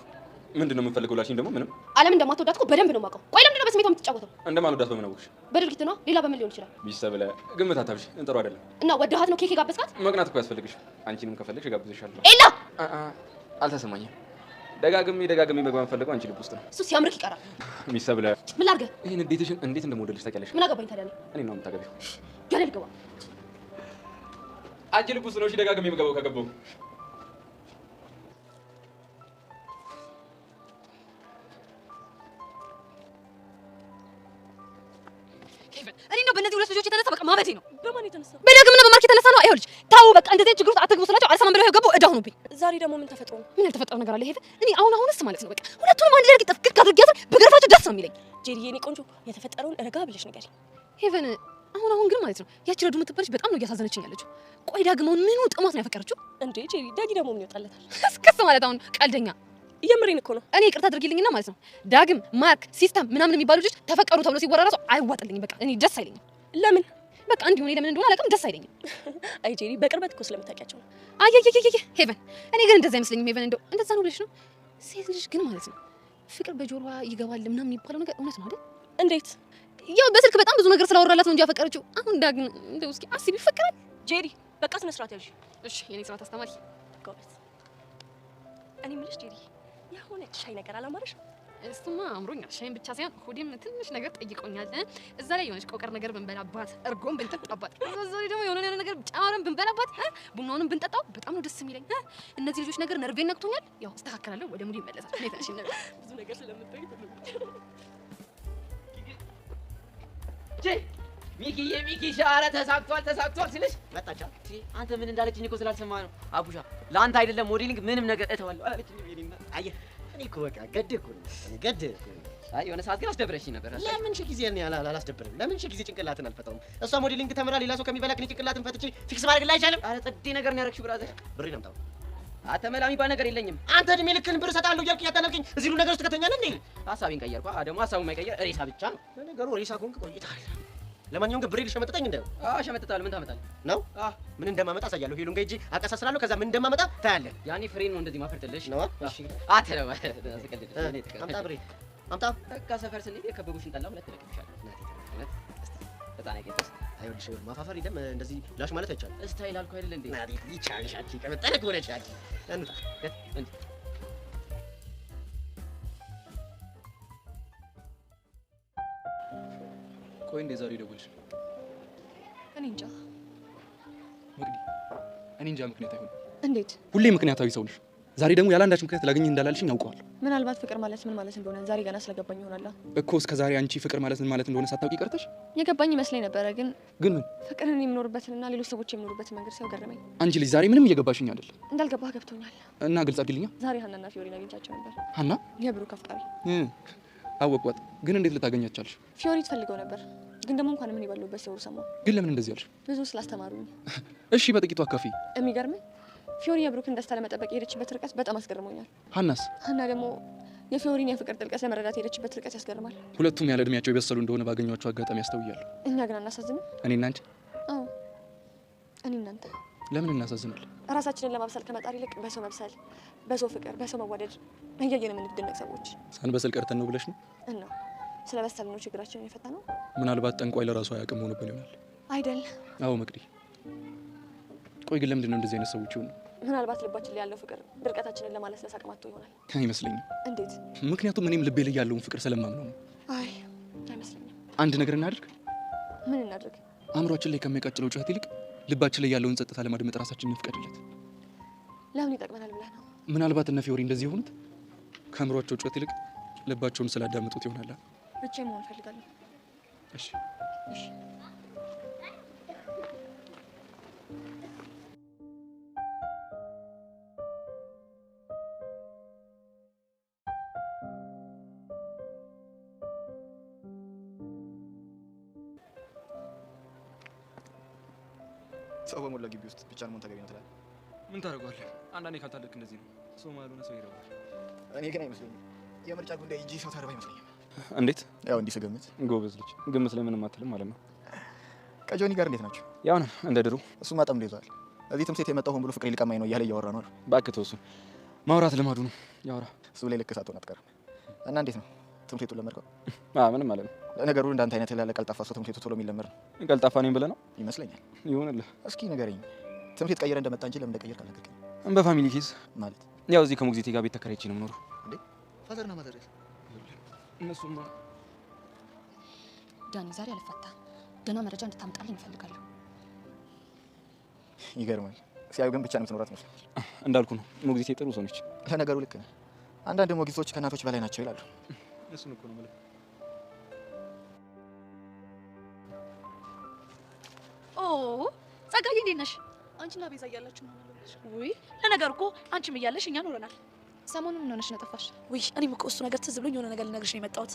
ምንድን ነው የምፈልገው ላልሽኝ ደግሞ ምንም። ዓለም እንደማትወዳት እኮ በደንብ ነው የማውቀው። ቆይ ለምንድን ነው በስሜቷ የምትጫወተው? እንደማልወዳት በምን አወቅሽ? በድርጊት ነው። ሌላ በምን ሊሆን ይችላል? ቢሰብለ ግምት አታብሽ። እንጥሩ አይደለም እና ወደሃት ነው ኬክ የጋበዝካት? መቅናት እኮ ያስፈልግሽ። አንቺንም ከፈለግሽ እጋብዝሻለሁ። ኤላ አልተሰማኝም። ደጋግሜ መግባት የምፈልገው አንቺ ልብ ውስጥ ነው። እሱ ሲያምርክ ይቀራል። ቢሰብለ ምን ላድርግ? ይሄን እንዴትሽን እንዴት እንደምወደድሽ ታውቂያለሽ? ምን አገባኝ ታዲያ? እኔ ነው የምታገቢው። ገደል ግባ። አንቺ ልብ ውስጥ ነው። እሺ ደጋግሜ የምገባው ከገባው እኔ ነው በእነዚህ ሁለት ልጆች የተነሳ በቃ ማበቴ ነው። በማን የተነሳ? በዳግምና በማርክ የተነሳ ነው። ይኸውልሽ ታው በቃ እንደዚህ ችግር ውስጥ አትግቡ ስላቸው አልሰማም ብለው የገቡ እዳ ሆኑብኝ። ዛሬ ደግሞ ምን ተፈጥሮ ነው? ምን ያልተፈጠረ ነገር አለ? ሄቨን እኔ አሁንስ ማለት ነው በቃ ሁለቱንም አንድ ላይ ጥፍቅቅ አድርጌያቸው ብገርፋቸው ደስ ነው የሚለኝ። ጄሪ የኔ ቆንጆ የተፈጠረውን ረጋ ብለሽ ነገር ሄቨን አሁን ግን ማለት ነው ያቺ ረዱ የምትባልሽ በጣም ነው እያሳዘነችኝ ያለችው። ቆይ ዳግም አሁን ምኑ ጥማት ነው ያፈቀረችው እንዴ? ጄሪ ዳጊ ደግሞ ምን ይወጣለታል? እስከስ ማለት አሁን ቀልደኛ እየምሬን እኮ ነው። እኔ ይቅርታ አድርጊልኝና ማለት ነው ዳግም ማርክ ሲስተም ምናምን የሚባሉ ልጆች ተፈቀሩ ተብሎ ሲወራ ራሱ አይዋጥልኝም። በቃ እኔ ደስ አይለኝም። ለምን? በቃ እንዲሁ እኔ ለምን እንደሆነ አላውቅም፣ ደስ አይለኝም። አይ ጄሪ በቅርበት እኮ ስለምታውቂያቸው ነው። ሄቨን እኔ ግን እንደዛ አይመስለኝም። ሄቨን እንደው እንደዛ ነው ብለሽ ነው? ሴት ልጅ ግን ማለት ነው ፍቅር በጆሮዋ ይገባል ምናምን የሚባለው ነገር እውነት ነው አይደል? እንዴት? ያው በስልክ በጣም ብዙ ነገር ስላወራላት ነው እንጂ ያፈቀረችው። አሁን ዳግም እንደው እስኪ አስቢ ይፈቀራል? ጄሪ በቃ ስነ ስርዓት ያልሽ። እሺ የኔ ስርዓት አስተማሪ ጎበዝ። እኔ የምልሽ ጄሪ የሆነ ሻይ ነገር አላማረሽ? እሱማ አምሮኛል። ሻይን ብቻ ሳይሆን ሆዴም ትንሽ ነገር ጠይቆኛል። እዛ ላይ የሆነች ቆቀር ነገር ብንበላባት፣ እርጎም ብንጠጣባት፣ እዛ ላይ ደግሞ የሆነ ነገር ጨማረን ብንበላባት፣ ቡናውንም ብንጠጣው በጣም ነው ደስ የሚለኝ። እነዚህ ልጆች ነገር ነርቬን ነክቶኛል። ያው አስተካክላለሁ፣ ወደ ሙሉ ይመለሳል። እኔ ታሽ ነገር ብዙ ነገር ስለምትጠይቅ ሚኪ ሻረ ተሳክቷል ሲልሽ መጣቻ። አንተ ምን እንዳለችኝ እኮ ስላልሰማ ነው። አቡሻ ለአንተ አይደለም ሞዴሊንግ ምንም ነገር እተዋለሁ አለችኝ። አየህ እኔ እኮ በቃ ገድህ እኮ ነው ገድህ እኮ ነው። አይ የሆነ ሰዓት ግን አስደብረሽኝ ነበር። ለምን ሺህ ጊዜ እኔ አላስደብርም? ለምን ሺህ ጊዜ ጭንቅላትን አልፈታውም? እሷ ሞዴሊንግ ተምራ ሌላ ሰው ከሚበላክ እኔ ጭንቅላትን ፈትቼ ፊክስ ማድረግ ላይ አይቻልም? አረ ጸዴ ነገር ነው ያደረግሽው ብራዘር። ብሬን አምጣው። አተመላ የሚባል ነገር የለኝም። አንተ እድሜ ልክህን ብር እሰጥሃለሁ እያልክ እያታለልከኝ እዚህ ሁሉ ነገር ውስጥ ከተኛለህ እንዴ? ሀሳቤን ቀየርኩ። ደግሞ ሀሳቡን የማይቀየር ሬሳ ብቻ ነው። ለነገሩ ሬሳ ከሆንክ ቆይተሃል። ለማንኛውም ግን ብሬ ልሸመጥጠኝ እንደው ሸመጥጣለሁ። ምን ታመጣለህ ነው? ምን እንደማመጣ አሳያለሁ። ሄሉን ጋር ሂጅ አቀሳስላለሁ። ከዛ ምን እንደማመጣ ታያለህ። ያኔ ፍሬን ነው እንደዚህ ማፈርጥልሽ ነው። እሺ አተለው አስቀልድ። አምጣ ብሬ አምጣ። በቃ ሰፈር ስንሄድ የከበቡሽን ጠላ ሁለት ለቅምሻለሁ። በጣም አይገጥስ። አይወልሽ ማፋፈር ይደም እንደዚህ ላሽ ማለት አይቻልም። ስታይል አልኩ አይደል እንዴ? ናዲ ይቻልሽ አንቺ ከመጠነ ከሆነች አንቺ እንጣ እንዴ ቆይ እንዴ ዛሬ ደውልሽ? እኔ እንጃ መቅዲ፣ እኔ እንጃ ምክንያት አይሆንም። እንዴት? ሁሌ ምክንያታዊ ሰው ነሽ። ዛሬ ደግሞ ያለ አንዳች ምክንያት ላገኝህ እንዳላልሽኝ ያውቀዋለሁ። ምናልባት ፍቅር ማለት ምን ማለት እንደሆነ ዛሬ ገና ስለገባኝ ይሆናል። እኮ እስከ ዛሬ አንቺ ፍቅር ማለት ምን ማለት እንደሆነ ሳታውቂ ቀርተሽ? የገባኝ ይመስለኝ ነበረ፣ ግን ምን ፍቅርን የምኖርበትንና ሌሎች ሰዎች የሚኖሩበትን መንገድ ሲያው ገረመኝ። አንቺ ልጅ ዛሬ ምንም እየገባሽኝ አይደል? እንዳልገባህ ገብቶኛል። እና ግልጽ አድርጊልኛ። ዛሬ ሀናና ፊዮሪን አግኝቻቸው ነበር። ሀና የብሩክ አፍቃሪ። አወቅኳት። ግን እንዴት ልታገኛት ቻልሽ? ፊዮሪ ትፈልገው ነበር፣ ግን ደግሞ እንኳን ምን ይባሉበት ሲወሩ ሰማሁ። ግን ለምን እንደዚህ ያልሽ? ብዙ ስላስተማሩኝ። እሺ በጥቂቱ አካፊ። የሚገርመኝ ፊዮሪ የብሩክን ደስታ ለመጠበቅ የሄደችበት ርቀት በጣም አስገርሞኛል። ሀናስ? ሀና ደግሞ የፊዮሪን የፍቅር ጥልቀት ለመረዳት የሄደችበት ርቀት ያስገርማል። ሁለቱም ያለ እድሜያቸው የበሰሉ እንደሆነ ባገኟቸው አጋጣሚ ያስተውያለሁ። እኛ ግን አናሳዝንም? እኔና አንቺ? አዎ እኔ እናንተ። ለምን እናሳዝናል? ራሳችንን ለማብሰል ከመጣር ይልቅ በሰው መብሰል፣ በሰው ፍቅር፣ በሰው መዋደድ እያየን የምንደነቅ ሰዎች ሳንበስል ቀርተን ነው ብለሽ ነው? እና ስለ በሰልን ነው ችግራችንን የፈታ ነው። ምናልባት ጠንቋይ ለራሱ አያውቅም ሆኖብን ይሆናል። አይደል? አዎ መቅዲ። ቆይ ግን ለምንድን ነው እንደዚህ አይነት ሰዎች ይሆኑ? ምናልባት ልባችን ላይ ያለው ፍቅር ድርቀታችንን ለማለስለስ አቅማቶ ይሆናል። አይመስለኝም። እንዴት? ምክንያቱም እኔም ልቤ ላይ ያለውን ፍቅር ስለማምነው ነው። አይ አይመስለኝም። አንድ ነገር እናድርግ። ምን እናድርግ? አእምሯችን ላይ ከሚያቃጭለው ጩኸት ይልቅ ልባችን ላይ ያለውን ጸጥታ ለማድመጥ ራሳችንን እንፍቀድለት። ለምን ይጠቅመናል ብለህ ነው? ምናልባት እነ ፊዮሪ እንደዚህ የሆኑት ከአእምሯቸው ጩኸት ይልቅ ልባቸውን ስላዳመጡት ይሆናል። ብቻዬን መሆን እፈልጋለሁ። እሺ እሺ ሰው በሞላ ግቢ ውስጥ ብቻን መሆን ተገቢ ነው ትላለህ? ምን ታደርገዋለህ? አንዳንዴ ካልታደርክ እንደዚህ ነው። ሰው ማሉነ ሰው ይረዋል። እኔ ግን አይመስለኝም። የምርጫ ጉዳይ እንጂ ሰው ተርባ አይመስለኝም። እንዴት? ያው እንዲህ ስገምት። ጎበዝ ልጅ። ግምት ላይ ምንም አትልም ማለት ነው። ከጆኒ ጋር እንዴት ናቸው? ያው ነን እንደ ድሮ። እሱማ ጠምዶ ይዟል። እዚህ ትምህርት ቤት የመጣው ሆን ብሎ ፍቅሬ ሊቀማኝ ነው እያለ እያወራ ነው። እባክህ ተው፣ እሱን ማውራት ልማዱ ነው። ያወራ እሱ ላይ ልክ ሳትሆን አትቀርም። እና እንዴት ነው ትምህርት ቤቱን ለመድከው? ምንም ማለት ነው። ለነገሩ እንዳንተ አይነት ያለ ቀልጣፋ ሰው ትምህርት ቤቱ ቶሎ የሚለመድ ነው። ቀልጣፋ ነኝ ብለህ ነው? ይመስለኛል። ይሁንልህ። እስኪ ንገረኝ፣ ትምህርት ቤት ቀይረ እንደመጣ እንጂ ለምን እንደቀየርክ አልነገርከኝም። በፋሚሊ ኬዝ ማለት ያው እዚህ ከሞግዚቴ ጋር ቤት ተከራይቼ ነው የምኖረው። እንዴ ፋዘርና ማዘር እነሱማ ዳኒ ዛሬ አልፈታ ደህና መረጃ እንድታመጣልኝ እፈልጋለሁ። ይገርማል። ሲያዩ ግን ብቻ ነው የምትኖራት መስሎኝ። እንዳልኩ ነው ሞግዚቴ ጥሩ ሰው ነች። ለነገሩ ልክ ነህ። አንዳንድ ሞግዚቶች ከእናቶች በላይ ናቸው ይላሉ። እሱን እኮ ነው የምልህ። ጸጋዬ እንዴት ነሽ? አንቺና ቤዛ እያላችሁ ነው ማለት ነው? ውይ ለነገሩ እኮ አንቺም እያለሽ እኛ ኖረናል። ሰሞኑን ምን ሆነሽ ነው ጠፋሽ? ውይ እኔም እኮ እሱ ነገር ትዝ ብሎኝ የሆነ ነገር ልነግርሽ ነው የመጣሁት።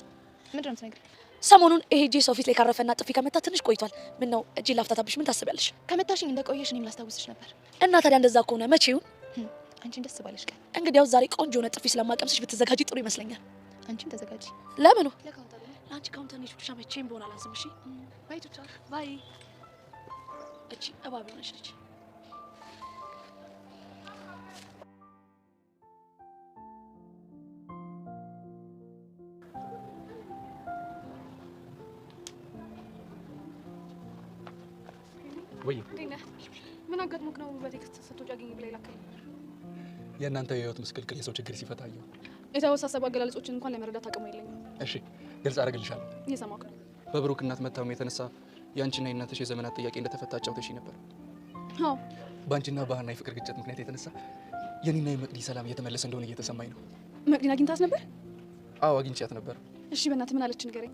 ምንድን ነው የምትነግሪኝ? ሰሞኑን ይሄ እጄ ሰው ፊት ላይ ካረፈና ጥፊ ከመታ ትንሽ ቆይቷል። ምን ነው እጄ ላፍታታብሽ ምን ታስቢያለሽ? ከመታሽኝ እንደቆየሽ እኔም ላስታውስሽ ነበር። እና ታዲያ እንደዛ ከሆነ መቼውን አንቺን ደስ ባለሽ ቀን እንግዲያው ዛሬ ቆንጆ የሆነ ጥፊ ስለማቀምስሽ ብትዘጋጂ ጥሩ ይመስለኛል። አንቺም ተዘጋጂ። ለምኑ? ለካውንተሩ ለአንቺ ካውንተር ነሽ ብቻ መቼም በሆነ አላዝም። እሺ ባይ ቱቻ ባይ። እቺ እባብ ሆነሽ ልጅ ወይ ምን አጋጥሞክ ነው በቴክስት ስትወጪ አገኘ ብላ ይላከኝ? የእናንተ የህይወት ምስቅልቅል የሰው ችግር ሲፈታ አየሁ። የተወሳሰቡ አገላለጾችን እንኳን ለመረዳት አቅሙ የለኝም። እሺ ግልጽ አደርግልሻለሁ። እየሰማሁህ ነው። በብሩክ እናት መታመም የተነሳ የአንቺና የእናትሽ የዘመናት ጥያቄ እንደተፈታ አጫውተሽኝ ነበር። አዎ በአንቺና በሀና የፍቅር ግጭት ምክንያት የተነሳ የኔና የመቅዲ ሰላም እየተመለሰ እንደሆነ እየተሰማኝ ነው። መቅዲን አግኝታት ነበር? አዎ አግኝቻት ነበር። እሺ በእናትህ ምን አለች ንገረኝ።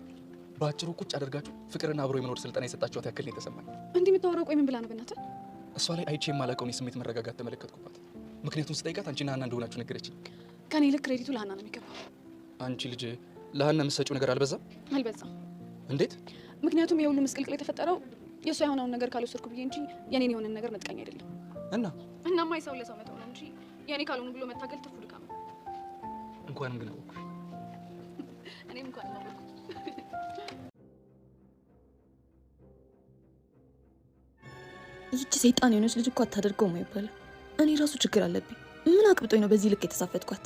በአጭሩ ቁጭ አድርጋችሁ ፍቅርና አብሮ የመኖር ስልጠና የሰጣችኋት ያክል ነው የተሰማኝ። እንዲህ የምታወራው ቆይ ምን ብላ ነው በእናትህ? እሷ ላይ አይቼ የማላውቀውን የስሜት መረጋጋት ተመለከትኩባት። ምክንያቱም ስጠይቃት አንቺና ሀና እንደሆናችሁ ነገረችኝ። ከኔ ይልቅ ክሬዲቱ ለሀና ነው የሚገባው። አንቺ ልጅ ለሀና የምትሰጪው ነገር አልበዛም? አልበዛም። እንዴት? ምክንያቱም የሁሉ ምስቅልቅል የተፈጠረው የእሷ የሆነውን ነገር ካልወሰድኩ ብዬ እንጂ የኔን የሆነን ነገር ነጥቀኝ አይደለም። እናማ የሰው ለሰው መተው ነው እንጂ የኔ ካልሆኑ ብሎ መታገል ትርፉ ድካም ነው። እንኳንም ግን አወኩሽ። እኔም እንኳን አወኩ። ይህች ሰይጣን የሆነች ልጅ እኮ አታደርገውም አይባልም። እኔ ራሱ ችግር አለብኝ። ምን አቅብጦኝ ነው በዚህ ልክ የተሳፈጥኳት?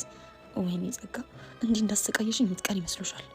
ወይኔ ጸጋ፣ እንዲህ እንዳሰቃየሽኝ የምትቀር ይመስሎሻል?